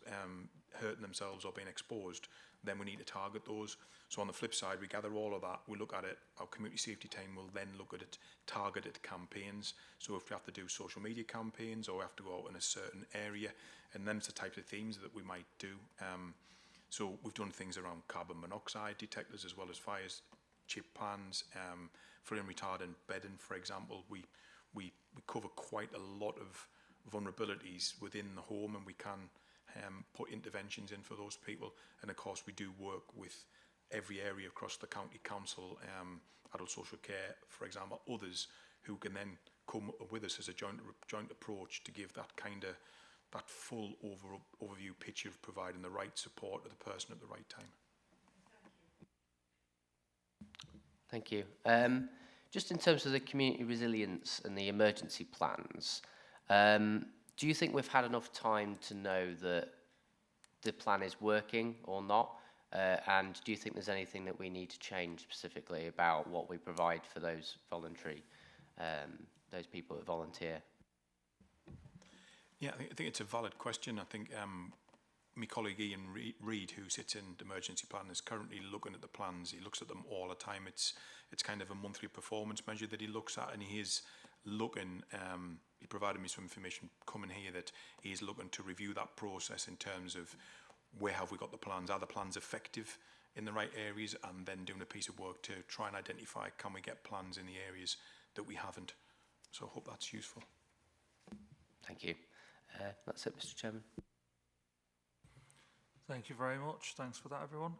hurting themselves or being exposed, then we need to target those. So on the flip side, we gather all of that, we look at it, our community safety team will then look at it, targeted campaigns. So if we have to do social media campaigns, or we have to go out in a certain area, and then it's the types of themes that we might do. So we've done things around carbon monoxide detectors as well as fires, chip pans, flame retardant bedding, for example. We cover quite a lot of vulnerabilities within the home, and we can put interventions in for those people. And of course, we do work with every area across the county council, adult social care, for example, others who can then come with us as a joint approach to give that that full overview picture of providing the right support to the person at the right time. Thank you. Just in terms of the community resilience and the emergency plans, do you think we've had enough time to know that the plan is working or not? And do you think there's anything that we need to change specifically about what we provide for those voluntary, those people that volunteer? Yeah, I think it's a valid question. I think my colleague Ian Reid, who sits in the emergency plan, is currently looking at the plans. He looks at them all the time. It's kind of a monthly performance measure that he looks at, and he is looking, he provided me some information coming here that he's looking to review that process in terms of where have we got the plans, are the plans effective in the right areas, and then doing a piece of work to try and identify, can we get plans in the areas that we haven't. So I hope that's useful. Thank you. That's it, Mr. Chairman. Thank you very much. Thanks for that, everyone.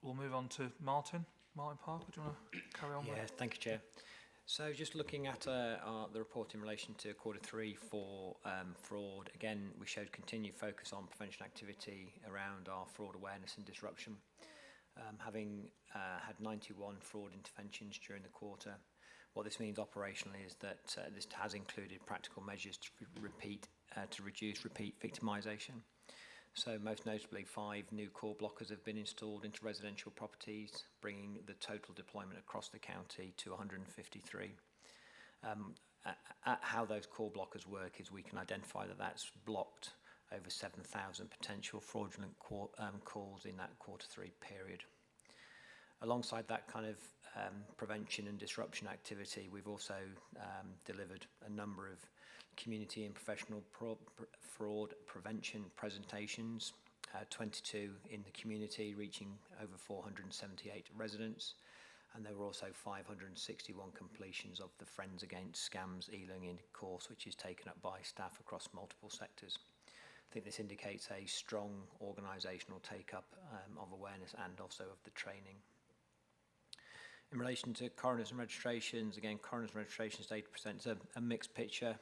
We'll move on to Martin Parker. Do you want to carry on? Yeah, thank you, Chair. So just looking at the report in relation to Q3 for fraud, again, we showed continued focus on prevention activity around our fraud awareness and disruption. Having had 91 fraud interventions during the quarter, what this means operationally is that this has included practical measures to reduce repeat victimisation. So most notably, 5 new core blockers have been installed into residential properties, bringing the total deployment across the county to 153. How those core blockers work is we can identify that that's blocked over 7,000 potential fraudulent calls in that Q3 period. Alongside that kind of prevention and disruption activity, we've also delivered a number of community and professional fraud prevention presentations, 22 in the community, reaching over 478 residents, and there were also 561 completions of the Friends Against Scams e-learning course, which is taken up by staff across multiple sectors. I think this indicates a strong organisational take-up of awareness and also of the training. In relation to coroners and registrations, again, coroners and registrations data presents a mixed picture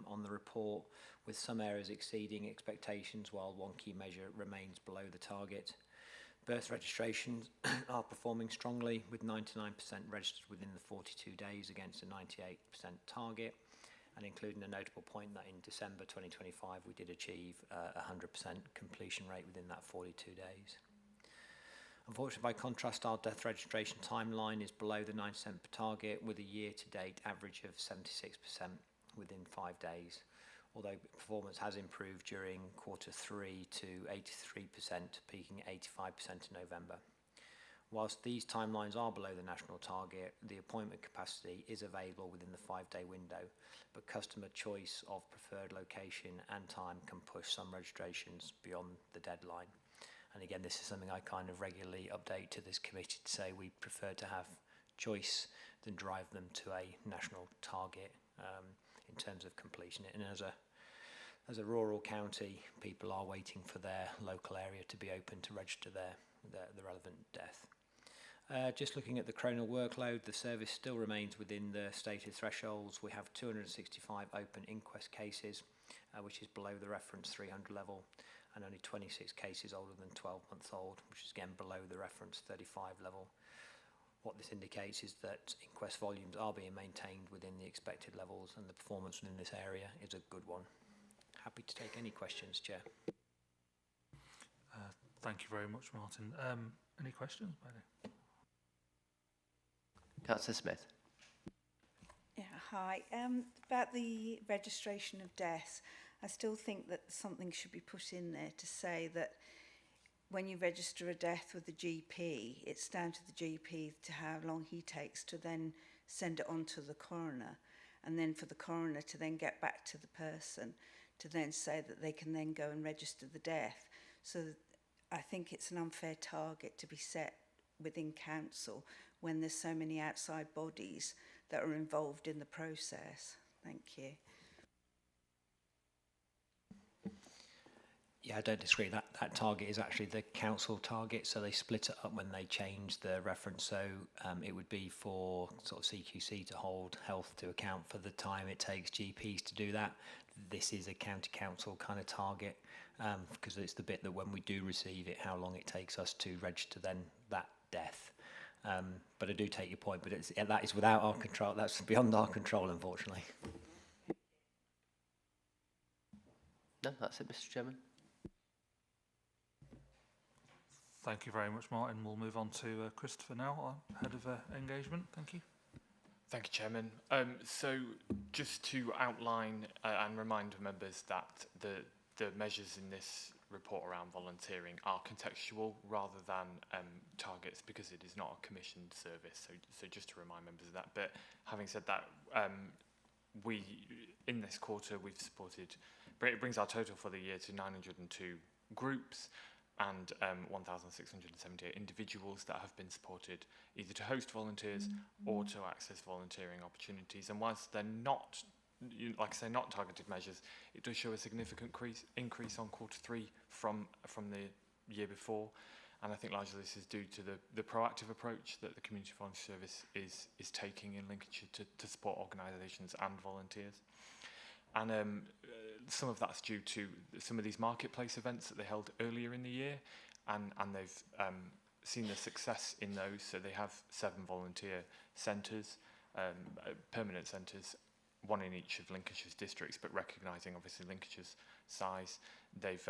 on the report, with some areas exceeding expectations while one key measure remains below the target. Birth registrations are performing strongly, with 99% registered within the 42 days against a 98% target, and including a notable point that in December 2025 we did achieve a 100% completion rate within that 42 days. Unfortunately, by contrast, our death registration timeline is below the 9% target, with a year-to-date average of 76% within 5 days, although performance has improved during Q3 to 83%, peaking at 85% in November. Whilst these timelines are below the national target, the appointment capacity is available within the 5-day window, but customer choice of preferred location and time can push some registrations beyond the deadline. And again, this is something I kind of regularly update to this committee to say we prefer to have choice than drive them to a national target in terms of completion. And as a rural county, people are waiting for their local area to be open to register the relevant death. Just looking at the coronal workload, the service still remains within the stated thresholds. We have 265 open inquest cases, which is below the reference 300 level, and only 26 cases older than 12 months old, which is again below the reference 35 level. What this indicates is that inquest volumes are being maintained within the expected levels, and the performance within this area is a good one. Happy to take any questions, Chair. Thank you very much, Martin. Any questions? Councillor Smith. Yeah, hi. About the registration of deaths, I still think that something should be put in there to say that when you register a death with the GP, it's down to the GP to how long he takes to then send it on to the coroner, and then for the coroner to then get back to the person to then say that they can then go and register the death. So I think it's an unfair target to be set within council when there's so many outside bodies that are involved in the process. Thank you. Yeah, I don't disagree. That target is actually the council target, so they split it up when they changed the reference. So it would be for sort of CQC to hold health to account for the time it takes GPs to do that. This is a county council kind of target, because it's the bit that when we do receive it, how long it takes us to register then that death. But I do take your point, but that is without our control. That's beyond our control, unfortunately. No, that's it, Mr. Chairman. Thank you very much, Martin. We'll move on to Christopher now, our Head of Engagement. Thank you. Thank you, Chairman. So just to outline and remind members that the measures in this report around volunteering are contextual rather than targets, because it is not a commissioned service. So just to remind members of that. But having said that, we in this quarter we've supported, it brings our total for the year to 902 groups and 1,678 individuals that have been supported either to host volunteers or to access volunteering opportunities. And whilst they're not, like I say, not targeted measures, it does show a significant increase on Q3 from the year before. And I think largely this is due to the proactive approach that the Community Volunteer Service is taking in Lincolnshire to support organisations and volunteers. And some of that's due to some of these marketplace events that they held earlier in the year, and they've seen the success in those. So they have 7 volunteer centres, permanent centres, one in each of Lincolnshire's districts, but recognising obviously Lincolnshire's size, they've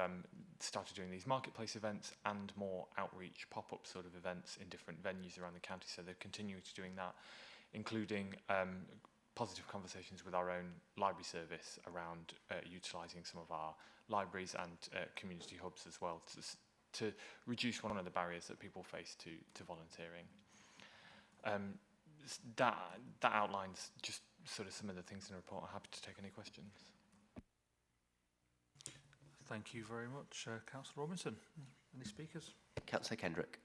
started doing these marketplace events and more outreach pop-up sort of events in different venues around the county. So they're continuing to doing that, including positive conversations with our own library service around utilising some of our libraries and community hubs as well to reduce one of the barriers that people face to volunteering. That outlines just sort of some of the things in the report. I'm happy to take any questions. Thank you very much, Councillor Robinson. Any speakers? Councillor Kendrick.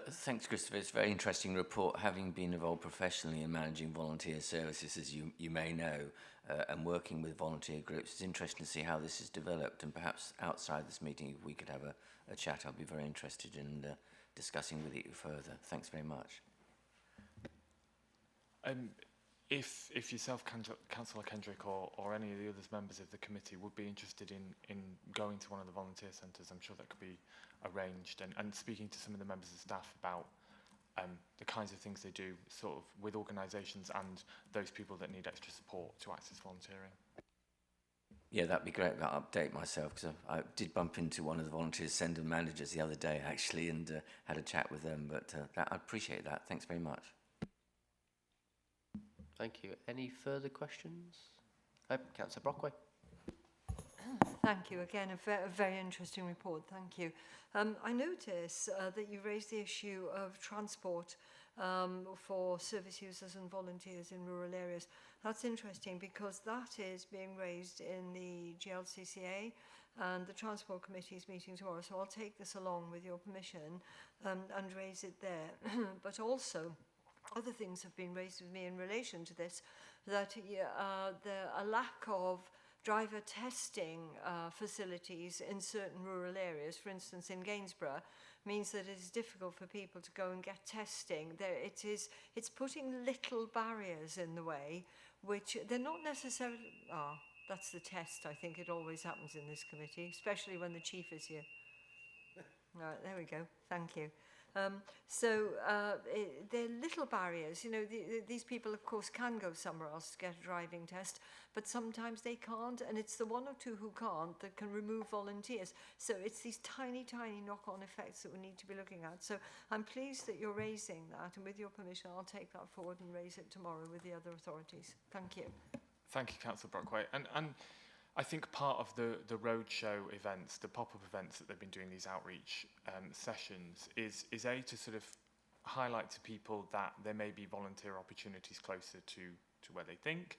Thanks, Christopher. It's a very interesting report. Having been involved professionally in managing volunteer services, as you may know, and working with volunteer groups, it's interesting to see how this has developed. And perhaps outside this meeting, if we could have a chat, I'll be very interested in discussing with you further. Thanks very much. If yourself, Councillor Kendrick, or any of the other members of the committee would be interested in going to one of the volunteer centres, I'm sure that could be arranged, and speaking to some of the members of staff about the kinds of things they do sort of with organisations and those people that need extra support to access volunteering. Yeah, that'd be great. I'll update myself because I did bump into one of the volunteer centre managers the other day actually, and had a chat with them, but I appreciate that. Thanks very much. Thank you. Any further questions? Councillor Brockway. Thank you. Again, a very interesting report. Thank you. I notice that you raised the issue of transport for service users and volunteers in rural areas. That's interesting because that is being raised in the GLCCA, and the Transport Committee is meeting tomorrow. So I'll take this along with your permission and raise it there. But also, other things have been raised with me in relation to this, that a lack of driver testing facilities in certain rural areas, for instance in Gainsborough, means that it is difficult for people to go and get testing. It's putting little barriers in the way, which they're not necessarily... that's the test. I think it always happens in this committee, especially when the chief is here. Right, there we go. Thank you. They're little barriers. You know, these people, of course, can go somewhere else to get a driving test, but sometimes they can't, and it's the one or two who can't that can remove volunteers. So it's these tiny, tiny knock-on effects that we need to be looking at. So I'm pleased that you're raising that, and with your permission, I'll take that forward and raise it tomorrow with the other authorities. Thank you. Thank you, Councillor Brockway. And I think part of the roadshow events, the pop-up events that they've been doing, these outreach sessions, is to sort of highlight to people that there may be volunteer opportunities closer to where they think,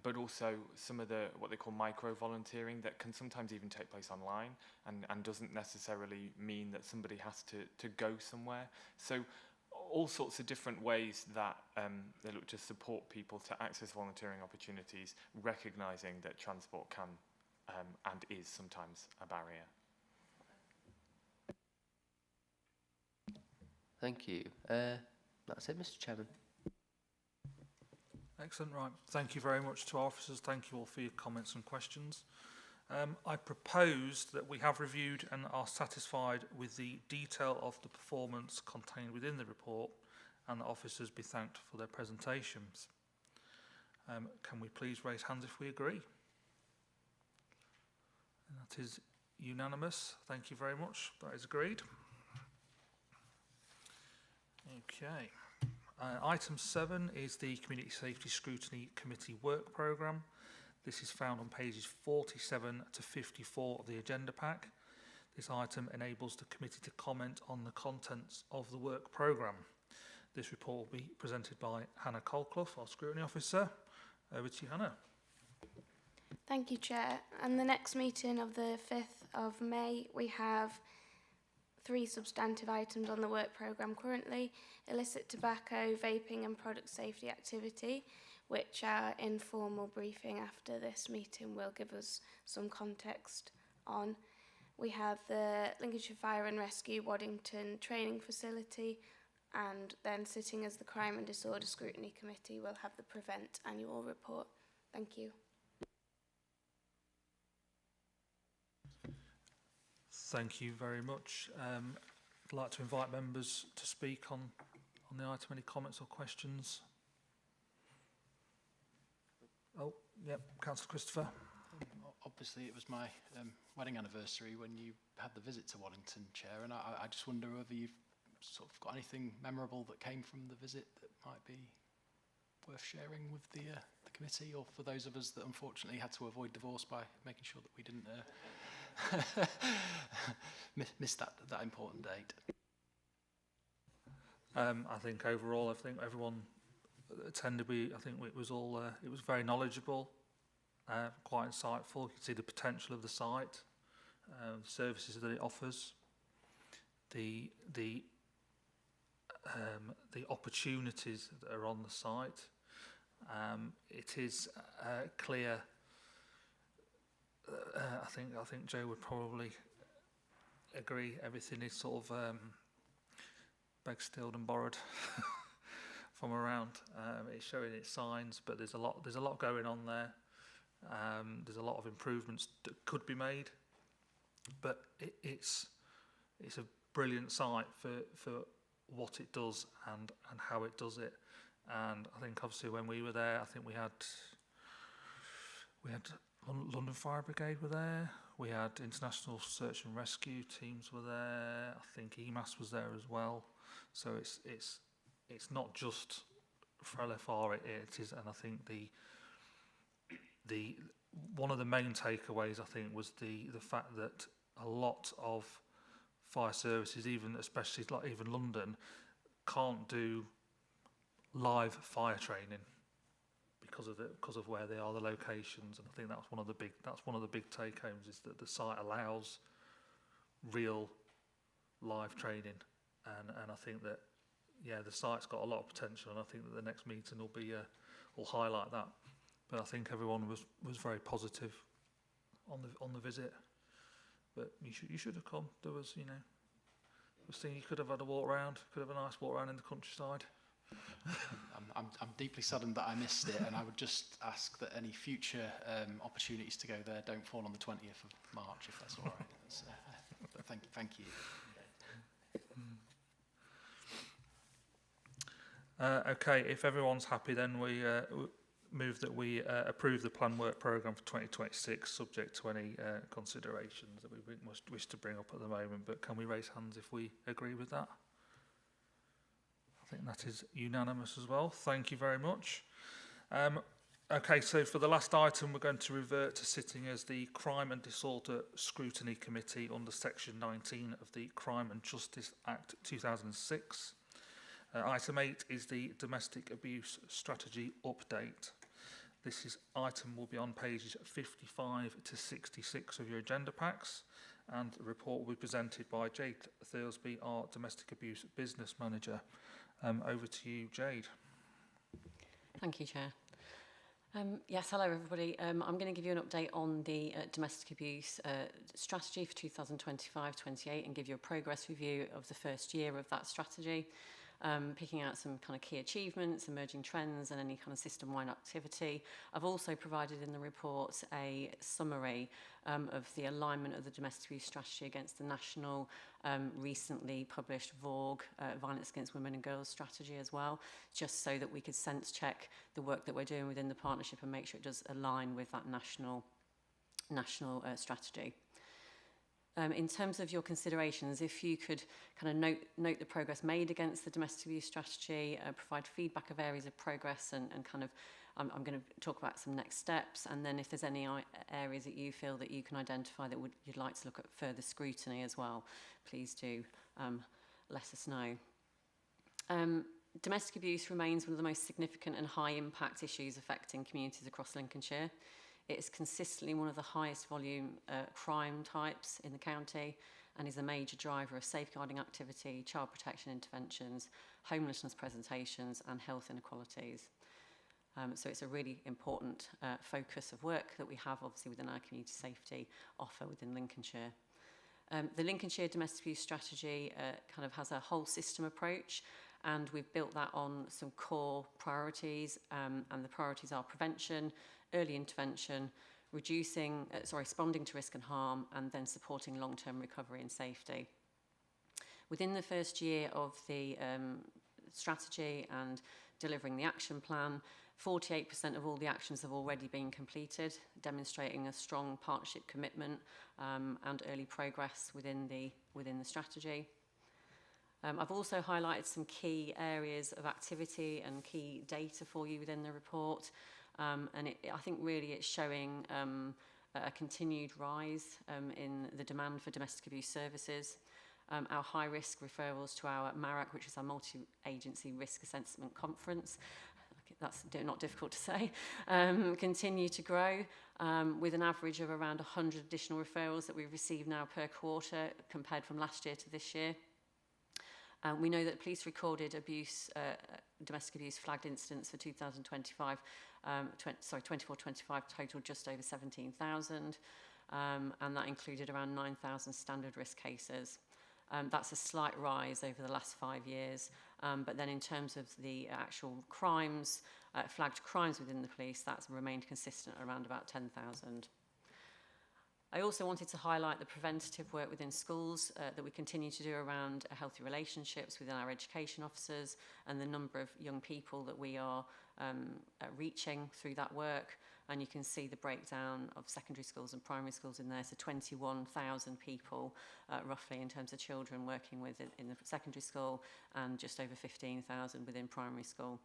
but also some of the what they call micro-volunteering that can sometimes even take place online and doesn't necessarily mean that somebody has to go somewhere. So all sorts of different ways that they look to support people to access volunteering opportunities, recognising that transport can and is sometimes a barrier. Thank you. That's it, Mr. Chairman. Excellent. Right. Thank you very much to our officers. Thank you all for your comments and questions. I propose that we have reviewed and are satisfied with the detail of the performance contained within the report, and that officers be thanked for their presentations. Can we please raise hands if we agree? And that is unanimous. Thank you very much. That is agreed. Okay. Item 7 is the Community Safety Scrutiny Committee Work Programme. This is found on pages 47 to 54 of the agenda pack. This item enables the committee to comment on the contents of the work programme. This report will be presented by Hannah Colclough, our Scrutiny Officer. Over to you, Hannah. Thank you, Chair. And the next meeting of the 5th of May, we have 3 substantive items on the work programme currently: illicit tobacco, vaping and product safety activity, which our informal briefing after this meeting will give us some context on. We have the Lincolnshire Fire and Rescue Waddington Training Facility, and then sitting as the Crime and Disorder Scrutiny Committee will have the Prevent Annual Report. Thank you. Thank you very much. I'd like to invite members to speak on the item. Any comments or questions? Oh, yep, Councillor Christopher. Obviously, it was my wedding anniversary when you had the visit to Waddington, Chair, and I just wonder whether you've sort of got anything memorable that came from the visit that might be worth sharing with the committee, or for those of us that unfortunately had to avoid divorce by making sure that we didn't miss that important date? I think overall, I think everyone attended. I think it was all. It was very knowledgeable, quite insightful. You can see the potential of the site, the services that it offers, the opportunities that are on the site. It is clear. I think Joe would probably agree. Everything is sort of begged, stealed and borrowed from around. It's showing its signs, but there's a lot going on there. There's a lot of improvements that could be made, but it's a brilliant site for what it does and how it does it. And I think obviously when we were there, I think we had London Fire Brigade were there. We had International Search and Rescue teams were there. I think EMAS was there as well. So it's not just for LFR. It is, and I think the one of the main takeaways I think was the fact that a lot of fire services, especially like even London, can't do live fire training because of where they are, the locations, and I think that's one of the big take homes, is that the site allows real live training, and I think that the site's got a lot of potential, and I think that the next meeting will highlight that. But I think everyone was very positive on the visit. But you should have come. There was you could have had a walk around, could have a nice walk around in the countryside. I'm deeply saddened that I missed it, and I would just ask that any future opportunities to go there don't fall on the 20th of March, if that's all right. But thank you. Okay, if everyone's happy, then we move that we approve the planned work programme for 2026, subject to any considerations that we wish to bring up at the moment. But can we raise hands if we agree with that? I think that is unanimous as well. Thank you very much. Okay, so for the last item, we're going to revert to sitting as the Crime and Disorder Scrutiny Committee under Section 19 of the Crime and Justice Act 2006. Item 8 is the Domestic Abuse Strategy Update. This item will be on pages 55 to 66 of your agenda packs, and the report will be presented by Jade Thursby, our Domestic Abuse Business Manager. Over to you, Jade. Thank you, Chair. Yes, hello everybody. I'm going to give you an update on the domestic abuse strategy for 2025-28 and give you a progress review of the first year of that strategy, picking out some kind of key achievements, emerging trends and any kind of system-wide activity. I've also provided in the report a summary of the alignment of the domestic abuse strategy against the national recently published VORG, Violence Against Women and Girls strategy as well, just so that we could sense check the work that we're doing within the partnership and make sure it does align with that national strategy. In terms of your considerations, if you could kind of note the progress made against the domestic abuse strategy, provide feedback of areas of progress and kind of, I'm going to talk about some next steps, and then if there's any areas that you feel that you can identify that you'd like to look at further scrutiny as well, please do let us know. Domestic abuse remains one of the most significant and high impact issues affecting communities across Lincolnshire. It is consistently one of the highest volume crime types in the county and is a major driver of safeguarding activity, child protection interventions, homelessness presentations and health inequalities. So it's a really important focus of work that we have obviously within our community safety offer within Lincolnshire. The Lincolnshire Domestic Abuse Strategy kind of has a whole system approach, and we've built that on some core priorities, and the priorities are prevention, early intervention, responding to risk and harm, and then supporting long-term recovery and safety. Within the first year of the strategy and delivering the action plan, 48% of all the actions have already been completed, demonstrating a strong partnership commitment and early progress within the strategy. I've also highlighted some key areas of activity and key data for you within the report. I think really it's showing a continued rise in the demand for domestic abuse services. Our high-risk referrals to our MARAC, which is our multi-agency risk assessment conference, that's not difficult to say, continue to grow with an average of around 100 additional referrals that we've received now per quarter compared from last year to this year. We know that police recorded domestic abuse flagged incidents for 2025, 24-25 totaled just over 17,000, and that included around 9,000 standard risk cases. That's a slight rise over the last 5 years, but then in terms of the actual crimes, flagged crimes within the police, that's remained consistent around about 10,000. I also wanted to highlight the preventative work within schools that we continue to do around healthy relationships within our education officers and the number of young people that we are reaching through that work. And you can see the breakdown of secondary schools and primary schools in there. So 21,000 people, roughly, in terms of children working with in the secondary school, and just over 15,000 within primary school.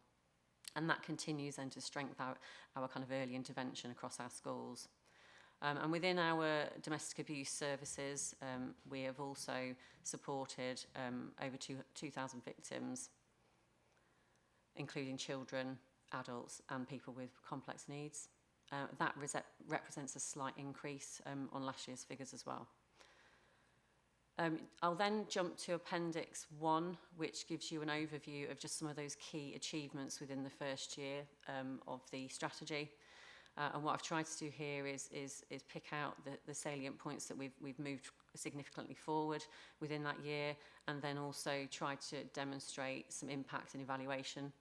And that continues then to strengthen our kind of early intervention across our schools. And within our domestic abuse services, we have also supported over 2,000 victims, including children, adults and people with complex needs. That represents a slight increase on last year's figures as well. I'll then jump to Appendix 1, which gives you an overview of just some of those key achievements within the first year of the strategy. And what I've tried to do here is pick out the salient points that we've moved significantly forward within that year, and then also try to demonstrate some impact and evaluation.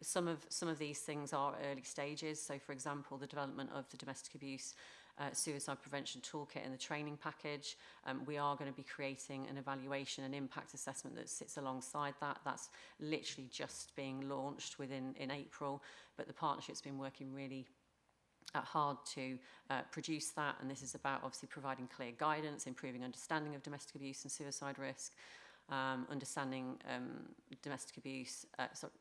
Some of these things are early stages. So, for example, the development of the domestic abuse suicide prevention toolkit and the training package. We are going to be creating an evaluation and impact assessment that sits alongside that. That's literally just being launched in April, but the partnership's been working really hard to produce that, and this is about obviously providing clear guidance, improving understanding of domestic abuse and suicide risk, understanding domestic abuse,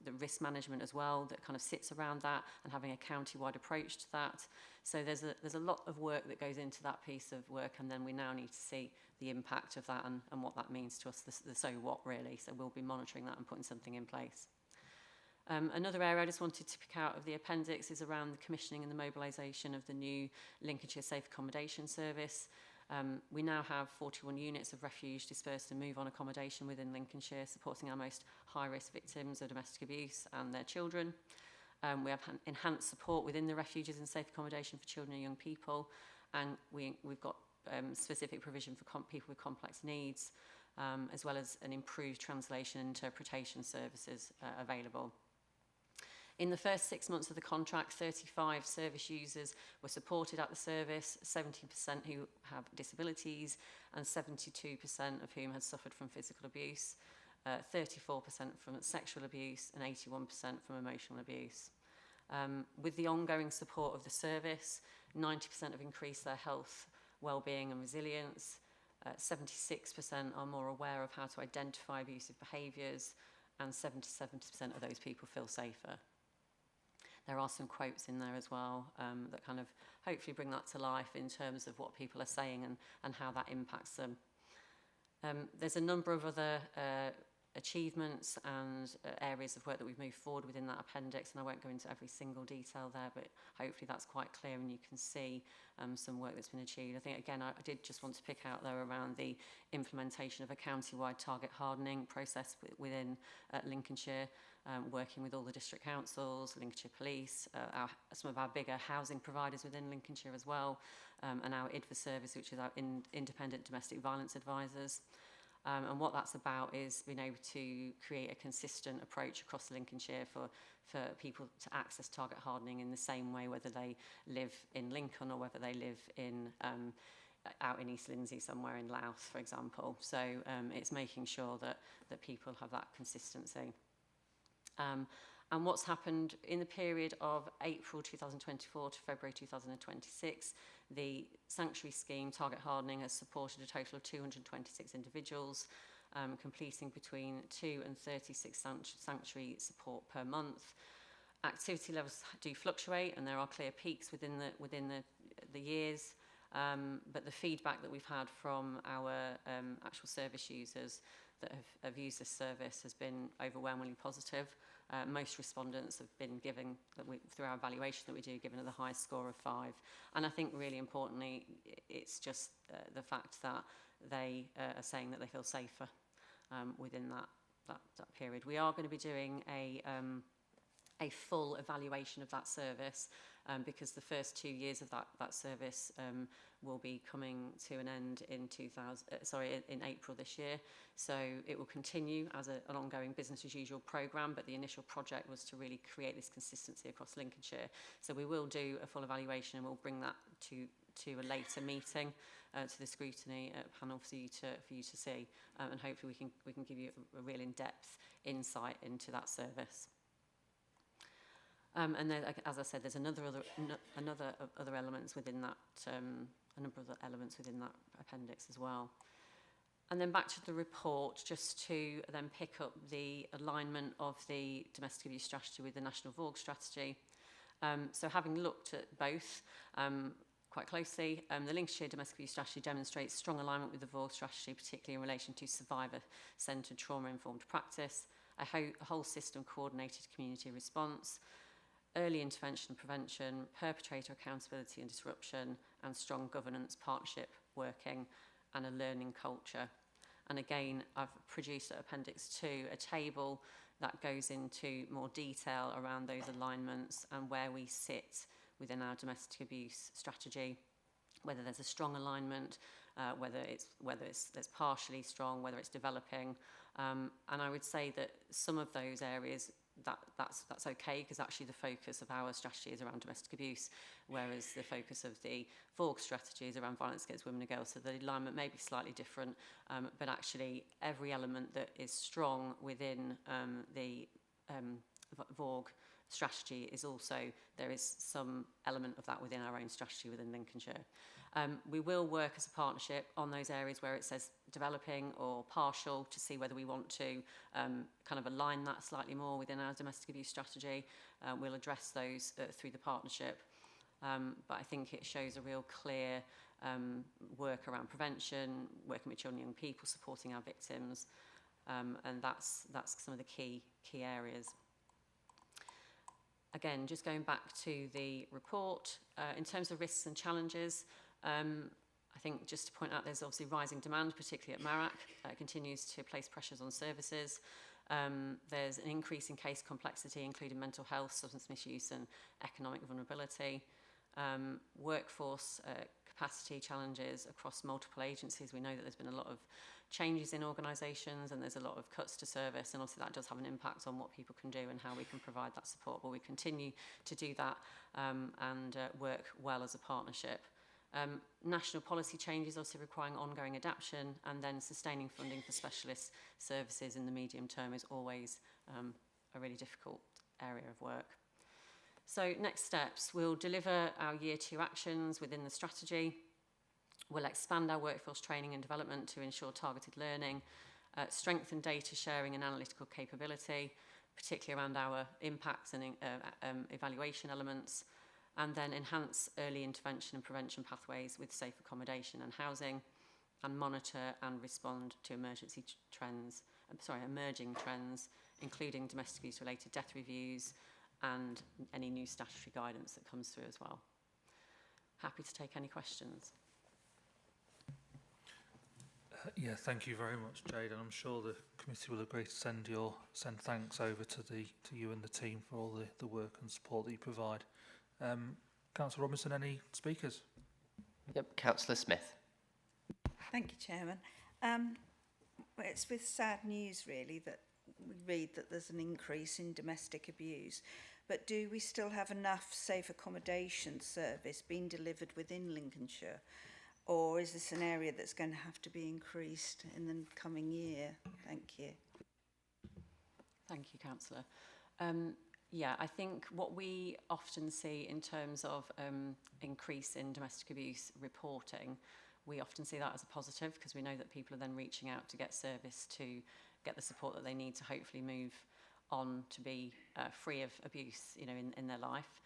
the risk management as well that kind of sits around that, and having a county-wide approach to that. So there's a lot of work that goes into that piece of work, and then we now need to see the impact of that and what that means to us, the so what really. So we'll be monitoring that and putting something in place. Another area I just wanted to pick out of the appendix is around the commissioning and the mobilisation of the new Lincolnshire Safe Accommodation Service. We now have 41 units of refuge, dispersed and move on accommodation within Lincolnshire, supporting our most high-risk victims of domestic abuse and their children. We have enhanced support within the refuges and safe accommodation for children and young people, and we've got specific provision for people with complex needs, as well as an improved translation and interpretation services available. In the first 6 months of the contract, 35 service users were supported at the service, 70% who have disabilities and 72% of whom had suffered from physical abuse, 34% from sexual abuse and 81% from emotional abuse. With the ongoing support of the service, 90% have increased their health, well-being and resilience, 76% are more aware of how to identify abusive behaviours, and 77% of those people feel safer. There are some quotes in there as well that kind of hopefully bring that to life in terms of what people are saying and how that impacts them. There's a number of other achievements and areas of work that we've moved forward within that appendix, and I won't go into every single detail there, but hopefully that's quite clear and you can see some work that's been achieved. I think, again, I did just want to pick out there around the implementation of a county-wide target hardening process within Lincolnshire, working with all the district councils, Lincolnshire Police, some of our bigger housing providers within Lincolnshire as well, and our IDVA service, which is our independent domestic violence advisors. And what that's about is being able to create a consistent approach across Lincolnshire for people to access target hardening in the same way, whether they live in Lincoln or whether they live in out in East Lindsey somewhere in Louth, for example. So it's making sure that people have that consistency. And what's happened in the period of April 2024 to February 2026, the Sanctuary Scheme Target Hardening has supported a total of 226 individuals, completing between 2 and 36 sanctuary support per month. Activity levels do fluctuate, and there are clear peaks within the years. But the feedback that we've had from our actual service users that have used this service has been overwhelmingly positive. Most respondents have been given, through our evaluation that we do, given the highest score of 5. And I think really importantly, it's just the fact that they are saying that they feel safer within that period. We are going to be doing a full evaluation of that service because the first 2 years of that service will be coming to an end in April this year. So it will continue as an ongoing business as usual programme, but the initial project was to really create this consistency across Lincolnshire. So we will do a full evaluation, and we'll bring that to a later meeting, to the scrutiny panel for you to see, and hopefully we can give you a real in-depth insight into that service. And then, as I said, there's other elements within that, a number of other elements within that appendix as well. And then back to the report, just to then pick up the alignment of the domestic abuse strategy with the National VOG strategy. So having looked at both quite closely, the Lincolnshire domestic abuse strategy demonstrates strong alignment with the VOG strategy, particularly in relation to survivor-centred trauma-informed practice, a whole system coordinated community response, early intervention and prevention, perpetrator accountability and disruption, and strong governance, partnership working, and a learning culture. And again, I've produced at Appendix 2 a table that goes into more detail around those alignments and where we sit within our domestic abuse strategy, whether there's a strong alignment, whether it's partially strong, whether it's developing. And I would say that some of those areas that's okay, because actually the focus of our strategy is around domestic abuse, whereas the focus of the VOG strategy is around violence against women and girls. So the alignment may be slightly different, but actually every element that is strong within the VOG strategy is also, there is some element of that within our own strategy within Lincolnshire. We will work as a partnership on those areas where it says developing or partial to see whether we want to kind of align that slightly more within our domestic abuse strategy. We'll address those through the partnership. But I think it shows a real clear work around prevention, working with children and young people, supporting our victims, and that's some of the key areas. Again, just going back to the report, in terms of risks and challenges, I think just to point out there's obviously rising demand, particularly at MARAC. Continues to place pressures on services. There's an increase in case complexity, including mental health, substance misuse and economic vulnerability. Workforce capacity challenges across multiple agencies. We know that there's been a lot of changes in organisations and there's a lot of cuts to service, and obviously that does have an impact on what people can do and how we can provide that support, but we continue to do that and work well as a partnership. National policy changes also requiring ongoing adaptation, and then sustaining funding for specialist services in the medium term is always a really difficult area of work. So next steps, we'll deliver our year 2 actions within the strategy. We'll expand our workforce training and development to ensure targeted learning, strengthen data sharing and analytical capability, particularly around our impacts and evaluation elements, and then enhance early intervention and prevention pathways with safe accommodation and housing, and monitor and respond to emerging trends, including domestic abuse related death reviews and any new statutory guidance that comes through as well. Happy to take any questions. Yeah, thank you very much, Jade, and I'm sure the committee will agree to send thanks over to you and the team for all the work and support that you provide. Councillor Robinson, any speakers? Yep, Councillor Smith. Thank you, Chairman. Well, it's with sad news, really, that we read that there's an increase in domestic abuse. But do we still have enough safe accommodation service being delivered within Lincolnshire? Or is this an area that's going to have to be increased in the coming year? Thank you. Thank you, Councillor. Yeah, I think what we often see in terms of increase in domestic abuse reporting, we often see that as a positive because we know that people are then reaching out to get service, to get the support that they need to hopefully move on to be free of abuse, you know, in their life.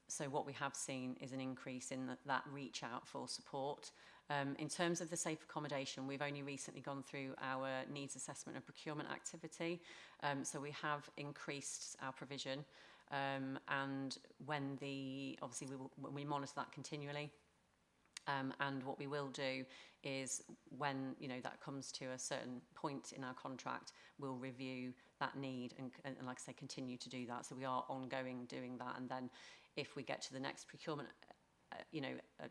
So what we have seen is an increase in that reach out for support. In terms of the safe accommodation, we've only recently gone through our needs assessment and procurement activity. So we have increased our provision, and when obviously we monitor that continually. And what we will do is when, you know, that comes to a certain point in our contract, we'll review that need and like I say, continue to do that. So we are ongoing doing that. And then if we get to the next procurement,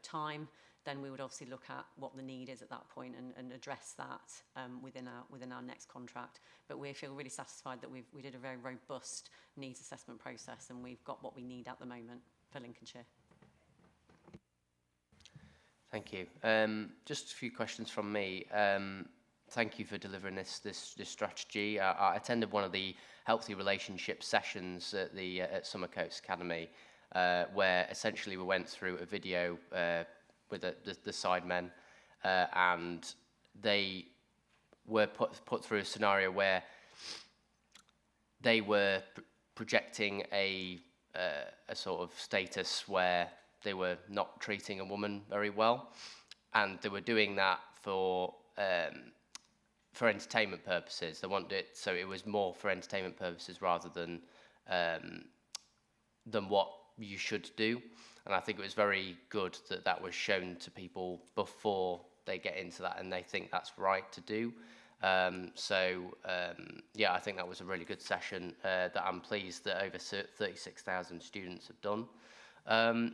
time, then we would obviously look at what the need is at that point and address that within our next contract. But we feel really satisfied that we did a very robust needs assessment process and we've got what we need at the moment for Lincolnshire. Thank you. Just a few questions from me. Thank you for delivering this strategy. I attended one of the healthy relationship sessions at Summercoats Academy, where essentially we went through a video with the sidemen, and they were put through a scenario where they were projecting a sort of status where they were not treating a woman very well, and they were doing that for entertainment purposes. They wanted it so it was more for entertainment purposes rather than what you should do. And I think it was very good that was shown to people before they get into that and they think that's right to do. Yeah, I think that was a really good session that I'm pleased that over 36,000 students have done.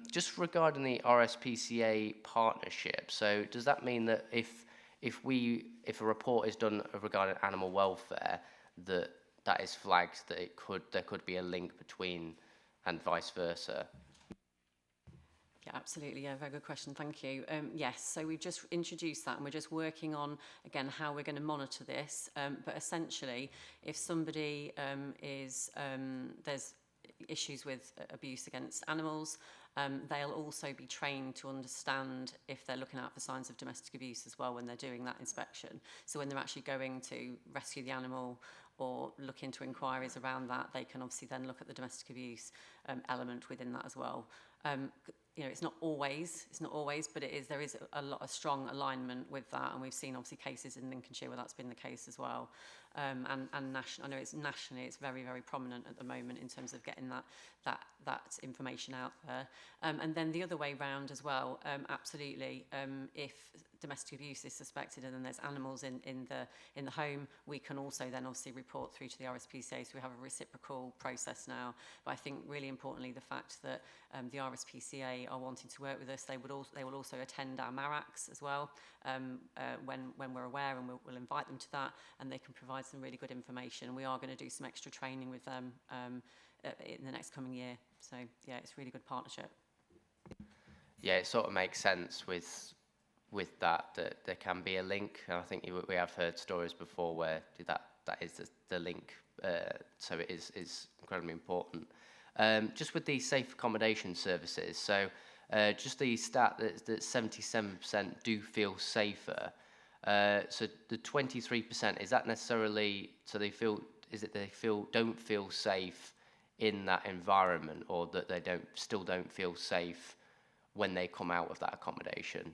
Just regarding the RSPCA partnership, so does that mean that if a report is done regarding animal welfare, that is flagged that there could be a link between and vice versa? Yeah, absolutely. Yeah, very good question. Thank you. Yes, so we've just introduced that and we're just working on, again, how we're going to monitor this. But essentially, if somebody there's issues with abuse against animals, they'll also be trained to understand if they're looking out for signs of domestic abuse as well when they're doing that inspection. So when they're actually going to rescue the animal or look into inquiries around that, they can obviously then look at the domestic abuse element within that as well. You know, it's not always, but there is a strong alignment with that, and we've seen obviously cases in Lincolnshire where that's been the case as well. And I know it's nationally, it's very, very prominent at the moment in terms of getting that information out there. And then the other way round as well, absolutely, if domestic abuse is suspected and then there's animals in the home, we can also then obviously report through to the RSPCA, so we have a reciprocal process now. But I think really importantly the fact that the RSPCA are wanting to work with us, they will also attend our MARACs as well when we're aware, and we'll invite them to that, and they can provide some really good information. We are going to do some extra training with them in the next coming year. So yeah, it's a really good partnership. Yeah, it sort of makes sense with that there can be a link, and I think we have heard stories before where that is the link, so it is incredibly important. Just with these safe accommodation services, so just the stat that 77% do feel safer. So the 23%, is that necessarily so they don't feel safe in that environment, or that they still don't feel safe when they come out of that accommodation?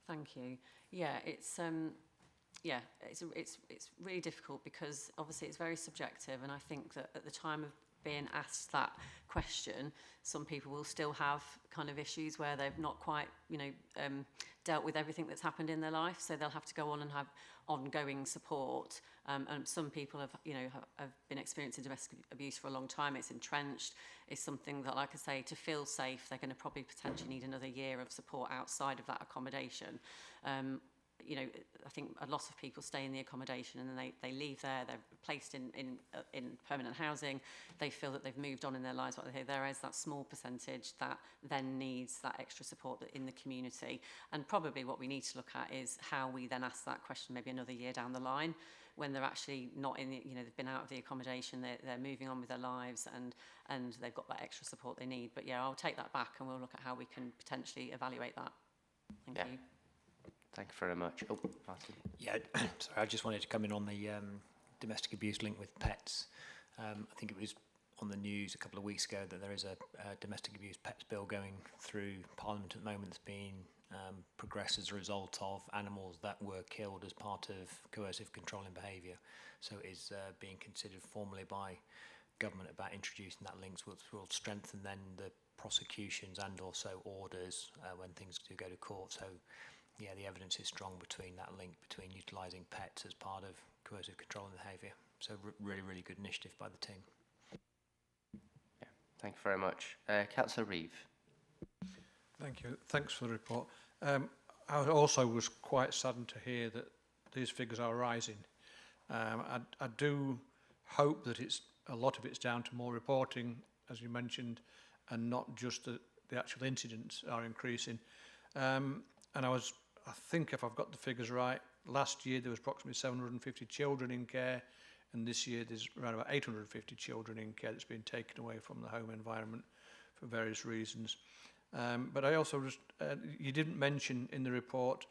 Thank you. Yeah, it's really difficult because obviously it's very subjective, and I think that at the time of being asked that question, some people will still have kind of issues where they've not quite, dealt with everything that's happened in their life, so they'll have to go on and have ongoing support. And some people have been experiencing domestic abuse for a long time. It's entrenched. It's something that, like I say, to feel safe, they're going to probably potentially need another year of support outside of that accommodation. you know, I think a lot of people stay in the accommodation and then they leave there, they're placed in permanent housing, they feel that they've moved on in their lives, there is that small percentage that then needs that extra support in the community. And probably what we need to look at is how we then ask that question maybe another year down the line, when they're actually not in the, you know, they've been out of the accommodation, they're moving on with their lives and they've got that extra support they need. But yeah, I'll take that back and we'll look at how we can potentially evaluate that. Thank you. Thank you very much. Oh, Martin. Yeah, sorry, I just wanted to come in on the domestic abuse link with pets. I think it was on the news a couple of weeks ago that there is a domestic abuse pets bill going through Parliament at the moment that's being progressed as a result of animals that were killed as part of coercive controlling behaviour. So it is being considered formally by government about introducing that link, which will strengthen then the prosecutions and also orders when things do go to court. So yeah, the evidence is strong between that link between utilising pets as part of coercive controlling behaviour. So really, really good initiative by the team. Yeah, thank you very much. Councillor Reeve. Thank you. Thanks for the report. I also was quite saddened to hear that these figures are rising. I do hope that a lot of it's down to more reporting, as you mentioned, and not just that the actual incidents are increasing. And I think if I've got the figures right, last year there was approximately 750 children in care, and this year there's around about 850 children in care that's been taken away from the home environment for various reasons. But I also just, you didn't mention in the report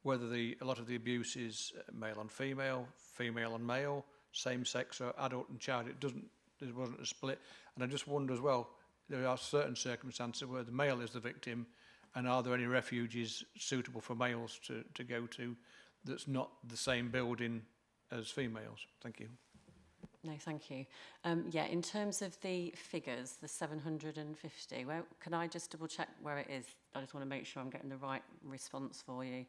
whether a lot of the abuse is male on female, female on male, same sex or adult and child. There wasn't a split. And I just wonder as well, there are certain circumstances where the male is the victim, and are there any refuges suitable for males to go to that's not the same building as females? Thank you. No, thank you. Yeah, in terms of the figures, the 750, well, can I just double check where it is? I just want to make sure I'm getting the right response for you.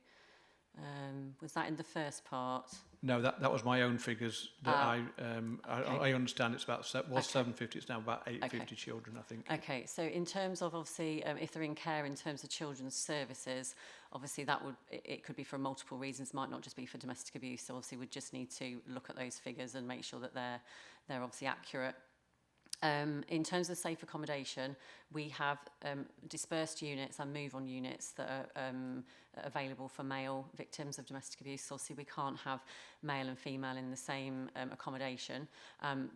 Was that in the first part? No, that was my own figures. That I understand it's about 750. It's now about 850 children, I think. Okay, so in terms of obviously, if they're in care in terms of children's services, obviously it could be for multiple reasons. Might not just be for domestic abuse. So obviously, we just need to look at those figures and make sure that they're obviously accurate. In terms of safe accommodation, we have dispersed units and move-on units that are available for male victims of domestic abuse. So obviously we can't have male and female in the same accommodation,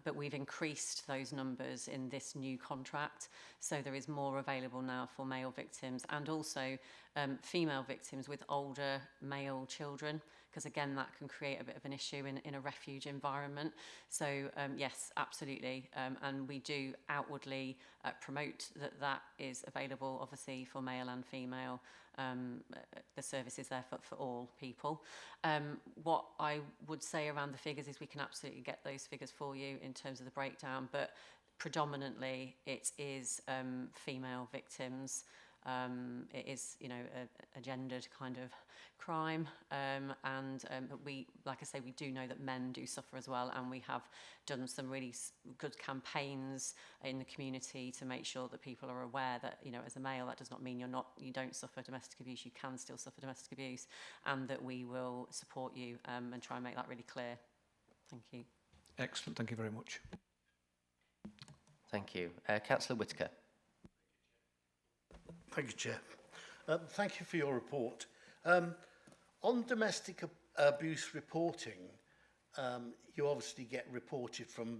but we've increased those numbers in this new contract. So there is more available now for male victims and also female victims with older male children, because again that can create a bit of an issue in a refuge environment. So yes, absolutely, and we do outwardly promote that is available obviously for male and female. The service is there for all people. What I would say around the figures is we can absolutely get those figures for you in terms of the breakdown, but predominantly it is female victims. It is, you know, a gendered kind of crime, but we, like I say, we do know that men do suffer as well, and we have done some really good campaigns in the community to make sure that people are aware that, you know, as a male, that does not mean you don't suffer domestic abuse. You can still suffer domestic abuse, and that we will support you and try and make that really clear. Thank you. Excellent. Thank you very much. Thank you. Councillor Whitaker. Thank you, Chair. Thank you for your report. On domestic abuse reporting, you obviously get reported from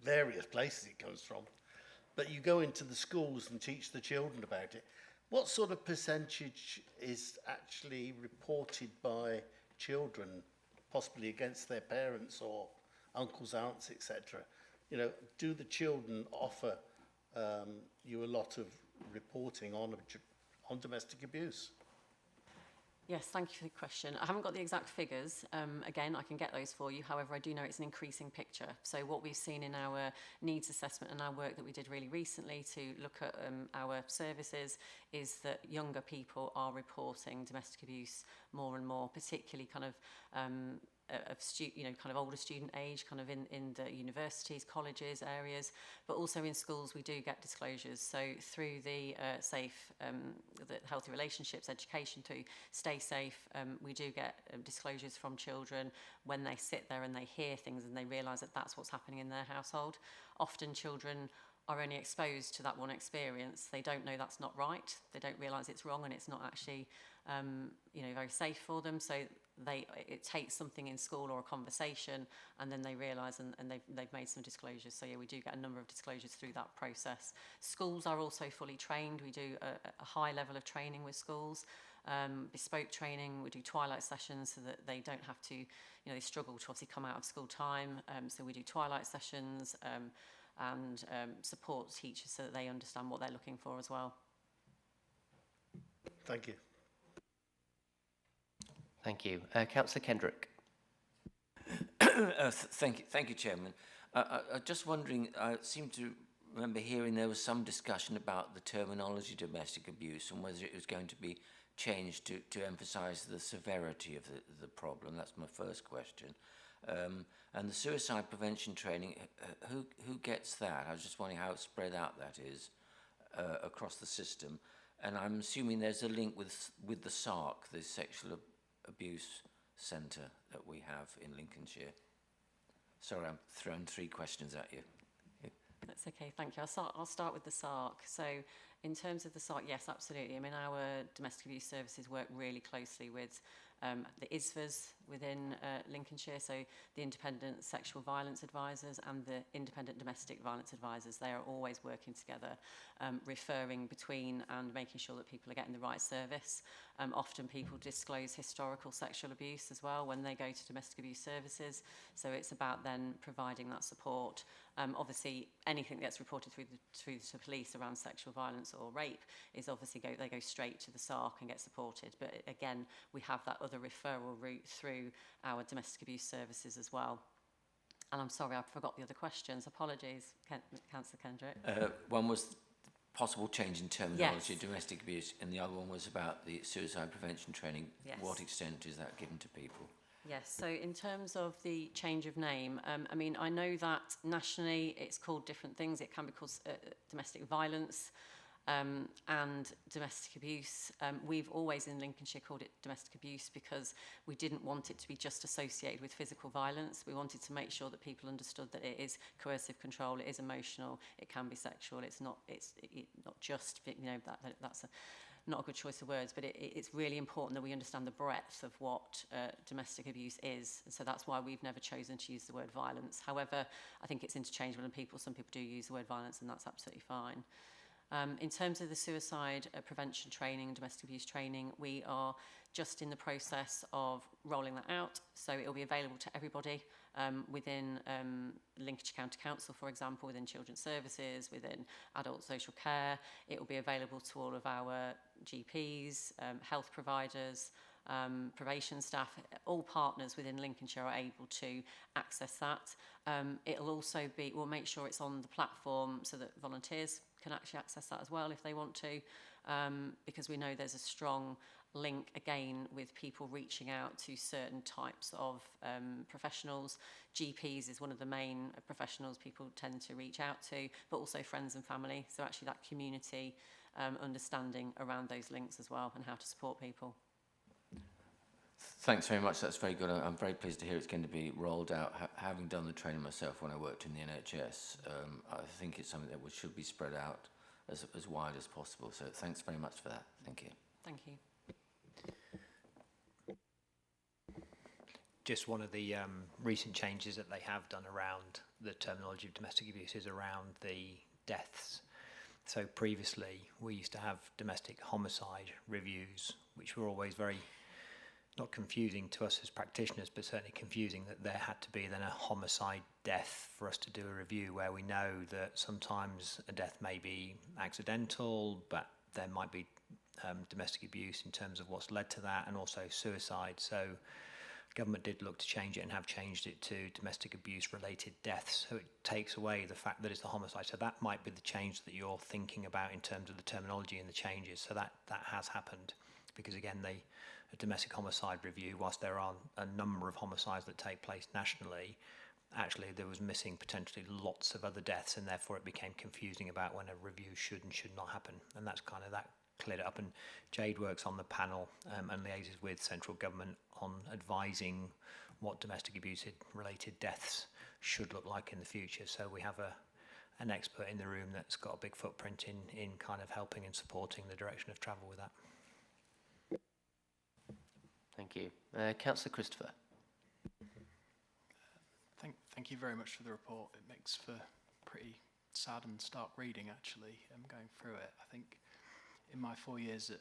various places it comes from, but you go into the schools and teach the children about it. What sort of percentage is actually reported by children, possibly against their parents or uncles, aunts, etc.? You know, do the children offer you a lot of reporting on domestic abuse? Yes, thank you for the question. I haven't got the exact figures. Again, I can get those for you. However, I do know it's an increasing picture. So what we've seen in our needs assessment and our work that we did really recently to look at our services is that younger people are reporting domestic abuse more and more, particularly kind of kind of older student age, kind of in the universities, colleges, areas, but also in schools we do get disclosures. So through the the healthy relationships education to stay safe, we do get disclosures from children when they sit there and they hear things and they realise that that's what's happening in their household. Often children are only exposed to that one experience. They don't know that's not right. They don't realise it's wrong and it's not actually very safe for them. So it takes something in school or a conversation, and then they realise and they've made some disclosures. So yeah, we do get a number of disclosures through that process. Schools are also fully trained. We do a high level of training with schools, bespoke training. We do twilight sessions so that they don't have to, they struggle to obviously come out of school time. So we do twilight sessions and support teachers so that they understand what they're looking for as well. Thank you. Thank you. Councillor Kendrick. Thank you, Chairman. I'm just wondering, I seem to remember hearing there was some discussion about the terminology domestic abuse and whether it was going to be changed to emphasise the severity of the problem. That's my first question. And the suicide prevention training, who gets that? I was just wondering how spread out that is across the system. And I'm assuming there's a link with the SARC, the Sexual Abuse Centre that we have in Lincolnshire. Sorry, I'm throwing 3 questions at you. That's okay, thank you. I'll start with the SARC. So in terms of the SARC, yes, absolutely. I mean, our domestic abuse services work really closely with the ISVAs within Lincolnshire, so the Independent Sexual Violence Advisors and the Independent Domestic Violence Advisors. They are always working together, referring between and making sure that people are getting the right service. Often people disclose historical sexual abuse as well when they go to domestic abuse services, so it's about then providing that support. Obviously, anything that gets reported through the police around sexual violence or rape is obviously they go straight to the SARC and get supported. But again, we have that other referral route through our domestic abuse services as well. And I'm sorry, I forgot the other questions. Apologies, Councillor Kendrick. One was possible change in terminology, Yes. domestic abuse, and the other one was about the suicide prevention training. Yes. What extent is that given to people? Yes, so in terms of the change of name, I mean, I know that nationally it's called different things. It can be called domestic violence and domestic abuse. We've always in Lincolnshire called it domestic abuse because we didn't want it to be just associated with physical violence. We wanted to make sure that people understood that it is coercive control, it is emotional, it can be sexual. It's not just, that's not a good choice of words, but it's really important that we understand the breadth of what domestic abuse is. And so that's why we've never chosen to use the word violence. However, I think it's interchangeable and some people do use the word violence, and that's absolutely fine. In terms of the suicide prevention training and domestic abuse training, we are just in the process of rolling that out. So it will be available to everybody within Lincolnshire County Council, for example, within children's services, within adult social care. It will be available to all of our GPs, health providers, probation staff. All partners within Lincolnshire are able to access that. It'll also we'll make sure it's on the platform so that volunteers can actually access that as well if they want to, because we know there's a strong link again with people reaching out to certain types of professionals. GPs is one of the main professionals people tend to reach out to, but also friends and family. So actually that community understanding around those links as well and how to support people. Thanks very much. That's very good. I'm very pleased to hear it's going to be rolled out. Having done the training myself when I worked in the NHS, I think it's something that should be spread out as wide as possible. So thanks very much for that. Thank you. Thank you. Just one of the recent changes that they have done around the terminology of domestic abuse is around the deaths. So previously we used to have domestic homicide reviews, which were always very, not confusing to us as practitioners, but certainly confusing that there had to be then a homicide death for us to do a review, where we know that sometimes a death may be accidental, but there might be domestic abuse in terms of what's led to that, and also suicide. So government did look to change it and have changed it to domestic abuse related deaths. So it takes away the fact that it's the homicide. So that might be the change that you're thinking about in terms of the terminology and the changes. So that has happened, because again, a domestic homicide review, whilst there are a number of homicides that take place nationally, actually there was missing potentially lots of other deaths, and therefore it became confusing about when a review should and should not happen. And that's kind of that cleared it up. And Jade works on the panel and liaises with central government on advising what domestic abuse related deaths should look like in the future. So we have an expert in the room that's got a big footprint in kind of helping and supporting the direction of travel with that. Thank you. Councillor Christopher. Thank you very much for the report. It makes for pretty sad and stark reading, actually, going through it. I think in my 4 years at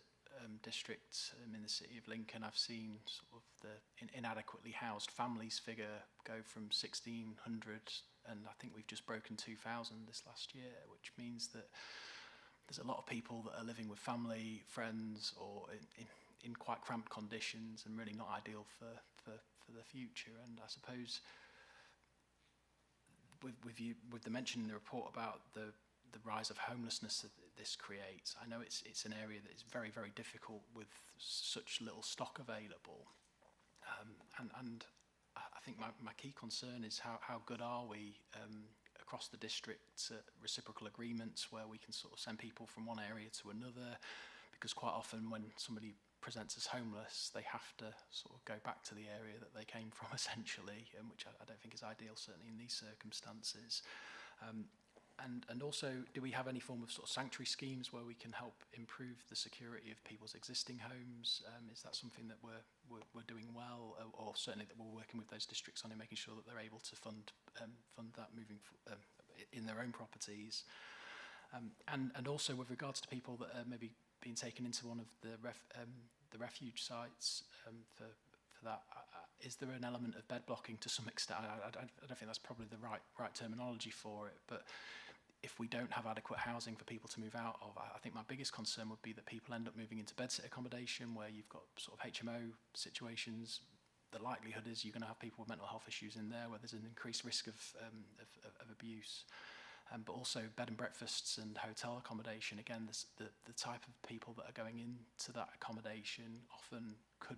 district in the city of Lincoln, I've seen sort of the inadequately housed families figure go from 1,600, and I think we've just broken 2,000 this last year, which means that there's a lot of people that are living with family, friends, or in quite cramped conditions, and really not ideal for the future. And I suppose with the mention in the report about the rise of homelessness that this creates, I know it's an area that is very, very difficult with such little stock available. And I think my key concern is how good are we across the district at reciprocal agreements where we can sort of send people from one area to another, because quite often when somebody presents as homeless, they have to sort of go back to the area that they came from, essentially, which I don't think is ideal, certainly in these circumstances. And also, do we have any form of sort of sanctuary schemes where we can help improve the security of people's existing homes? Is that something that we're doing well, or certainly that we're working with those districts on in making sure that they're able to fund that moving in their own properties? And also with regards to people that are maybe being taken into one of the refuge sites for that, is there an element of bed blocking to some extent? I don't think that's probably the right terminology for it, but if we don't have adequate housing for people to move out of, I think my biggest concern would be that people end up moving into bedsit accommodation where you've got sort of HMO situations. The likelihood is you're going to have people with mental health issues in there where there's an increased risk of abuse. But also bed and breakfasts and hotel accommodation. Again, the type of people that are going into that accommodation often could,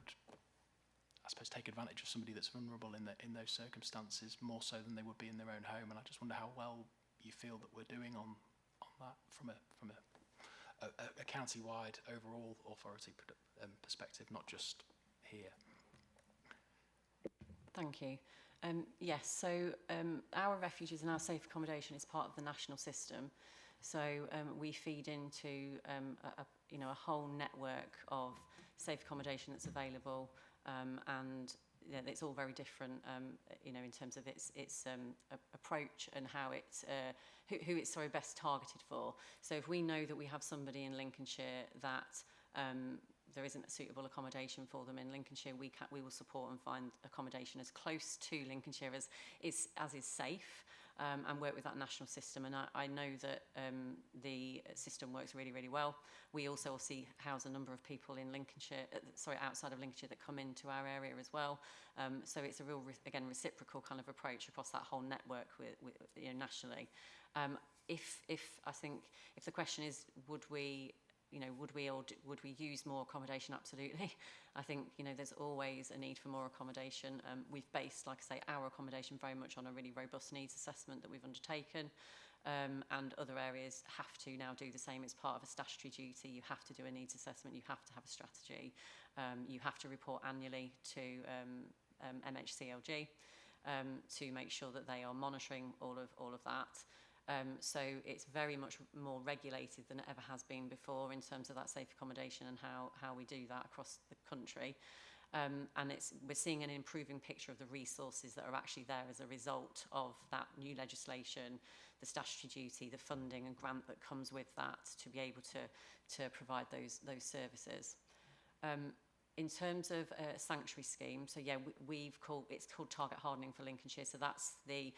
I suppose, take advantage of somebody that's vulnerable in those circumstances more so than they would be in their own home. And I just wonder how well you feel that we're doing on that from a county-wide overall authority perspective, not just here. Thank you. Yes, so our refuges and our safe accommodation is part of the national system. So we feed into a whole network of safe accommodation that's available, and it's all very different, in terms of its approach and how who it's best targeted for. So if we know that we have somebody in Lincolnshire that there isn't a suitable accommodation for them in Lincolnshire, we will support and find accommodation as close to Lincolnshire as is safe, and work with that national system. And I know that the system works really, really well. We also obviously house a number of people in Lincolnshire, outside of Lincolnshire, that come into our area as well. So it's a real, again, reciprocal kind of approach across that whole network with nationally. If the question is, would we use more accommodation? Absolutely. I think, there's always a need for more accommodation. We've based, like I say, our accommodation very much on a really robust needs assessment that we've undertaken. And other areas have to now do the same. It's part of a statutory duty. You have to do a needs assessment. You have to have a strategy. You have to report annually to MHCLG to make sure that they are monitoring all of that. So it's very much more regulated than it ever has been before in terms of that safe accommodation and how we do that across the country. And we're seeing an improving picture of the resources that are actually there as a result of that new legislation, the statutory duty, the funding and grant that comes with that to be able to provide those services. In terms of a sanctuary scheme, so yeah, it's called Target Hardening for Lincolnshire. So that's the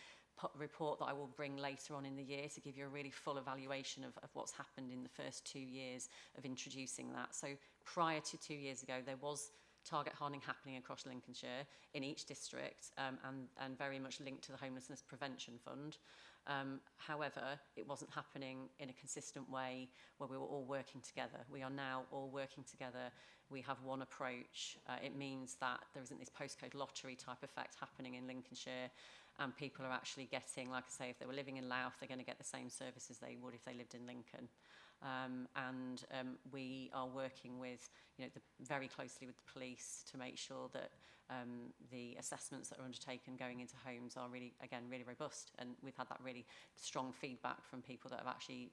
report that I will bring later on in the year to give you a really full evaluation of what's happened in the first 2 years of introducing that. So prior to 2 years ago, there was target hardening happening across Lincolnshire in each district, and very much linked to the Homelessness Prevention Fund. However, it wasn't happening in a consistent way where we were all working together. We are now all working together. We have one approach. It means that there isn't this postcode lottery type effect happening in Lincolnshire, and people are actually getting, like I say, if they were living in Louth, they're going to get the same services they would if they lived in Lincoln. We are working with, very closely with the police to make sure that the assessments that are undertaken going into homes are really robust. And we've had that really strong feedback from people that have actually,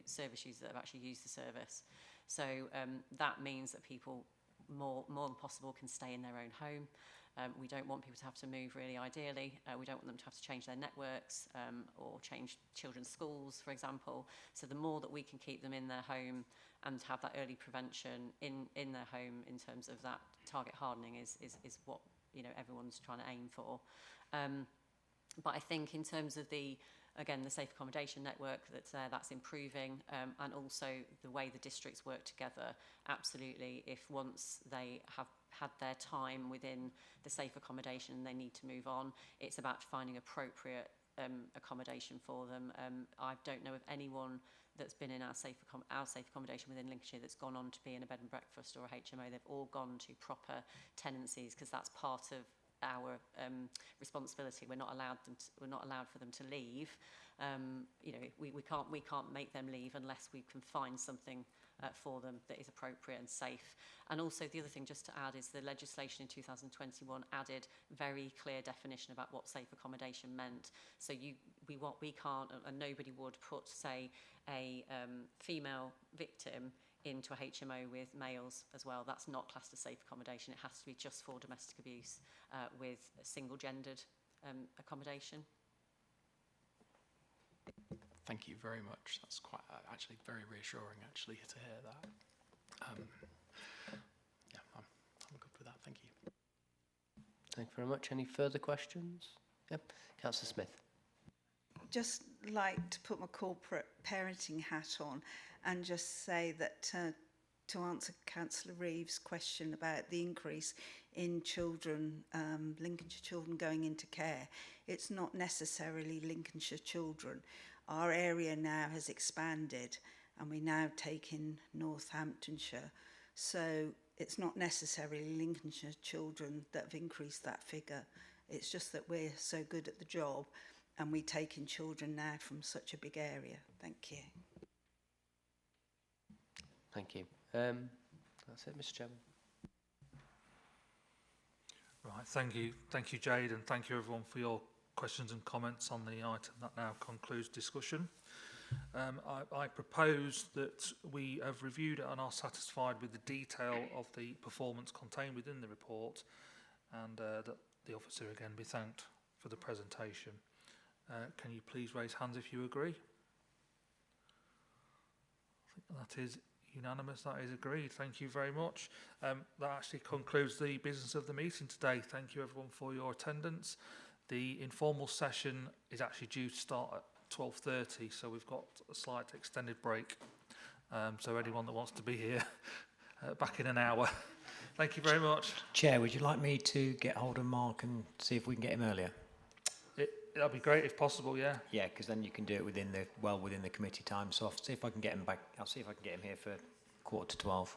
service users that have actually used the service. So that means that people more than possible can stay in their own home. We don't want people to have to move, really, ideally. We don't want them to have to change their networks or change children's schools, for example. So the more that we can keep them in their home and have that early prevention in their home in terms of that target hardening is what everyone's trying to aim for. But I think in terms of the safe accommodation network that's improving, and also the way the districts work together, absolutely, if once they have had their time within the safe accommodation and they need to move on, it's about finding appropriate accommodation for them. I don't know of anyone that's been in our safe accommodation within Lincolnshire that's gone on to be in a bed and breakfast or a HMO. They've all gone to proper tenancies, because that's part of our responsibility. We're not allowed for them to leave. We can't make them leave unless we can find something for them that is appropriate and safe. And also the other thing just to add is the legislation in 2021 added very clear definition about what safe accommodation meant. So we can't, and nobody would put, say, a female victim into a HMO with males as well. That's not classed as safe accommodation. It has to be just for domestic abuse with single-gendered accommodation. Thank you very much. That's quite actually very reassuring actually to hear that. I'm good with that. Thank you. Thank you very much. Any further questions? Yep. Councillor Smith. Just like to put my corporate parenting hat on and just say that to answer Councillor Reeves' question about the increase in children, Lincolnshire children going into care, it's not necessarily Lincolnshire children. Our area now has expanded and we now take in Northamptonshire. So it's not necessarily Lincolnshire children that have increased that figure. It's just that we're so good at the job and we take in children now from such a big area. Thank you. Thank you. That's it, Mr. Chairman. Right, thank you, Jade, and thank you everyone for your questions and comments on the item. That now concludes discussion. I propose that we have reviewed it and are satisfied with the detail of the performance contained within the report, and that the officer again be thanked for the presentation. Can you please raise hands if you agree? I think that is unanimous. That is agreed. Thank you very much. That actually concludes the business of the meeting today. Thank you everyone for your attendance. The informal session is actually due to start at 12:30, so we've got a slight extended break. So anyone that wants to be here, back in an hour. Thank you very much. Chair, would you like me to get hold of Mark and see if we can get him earlier? That'd be great if possible, yeah. Yeah, because then you can do it within the committee time. So I'll see if I can get him back. I'll see if I can get him here for 11:45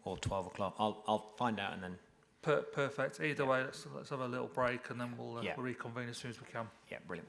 or 12 o'clock. I'll find out and then. Perfect. Either way, let's have a little break and then we'll reconvene as soon as we can. Yeah, brilliant.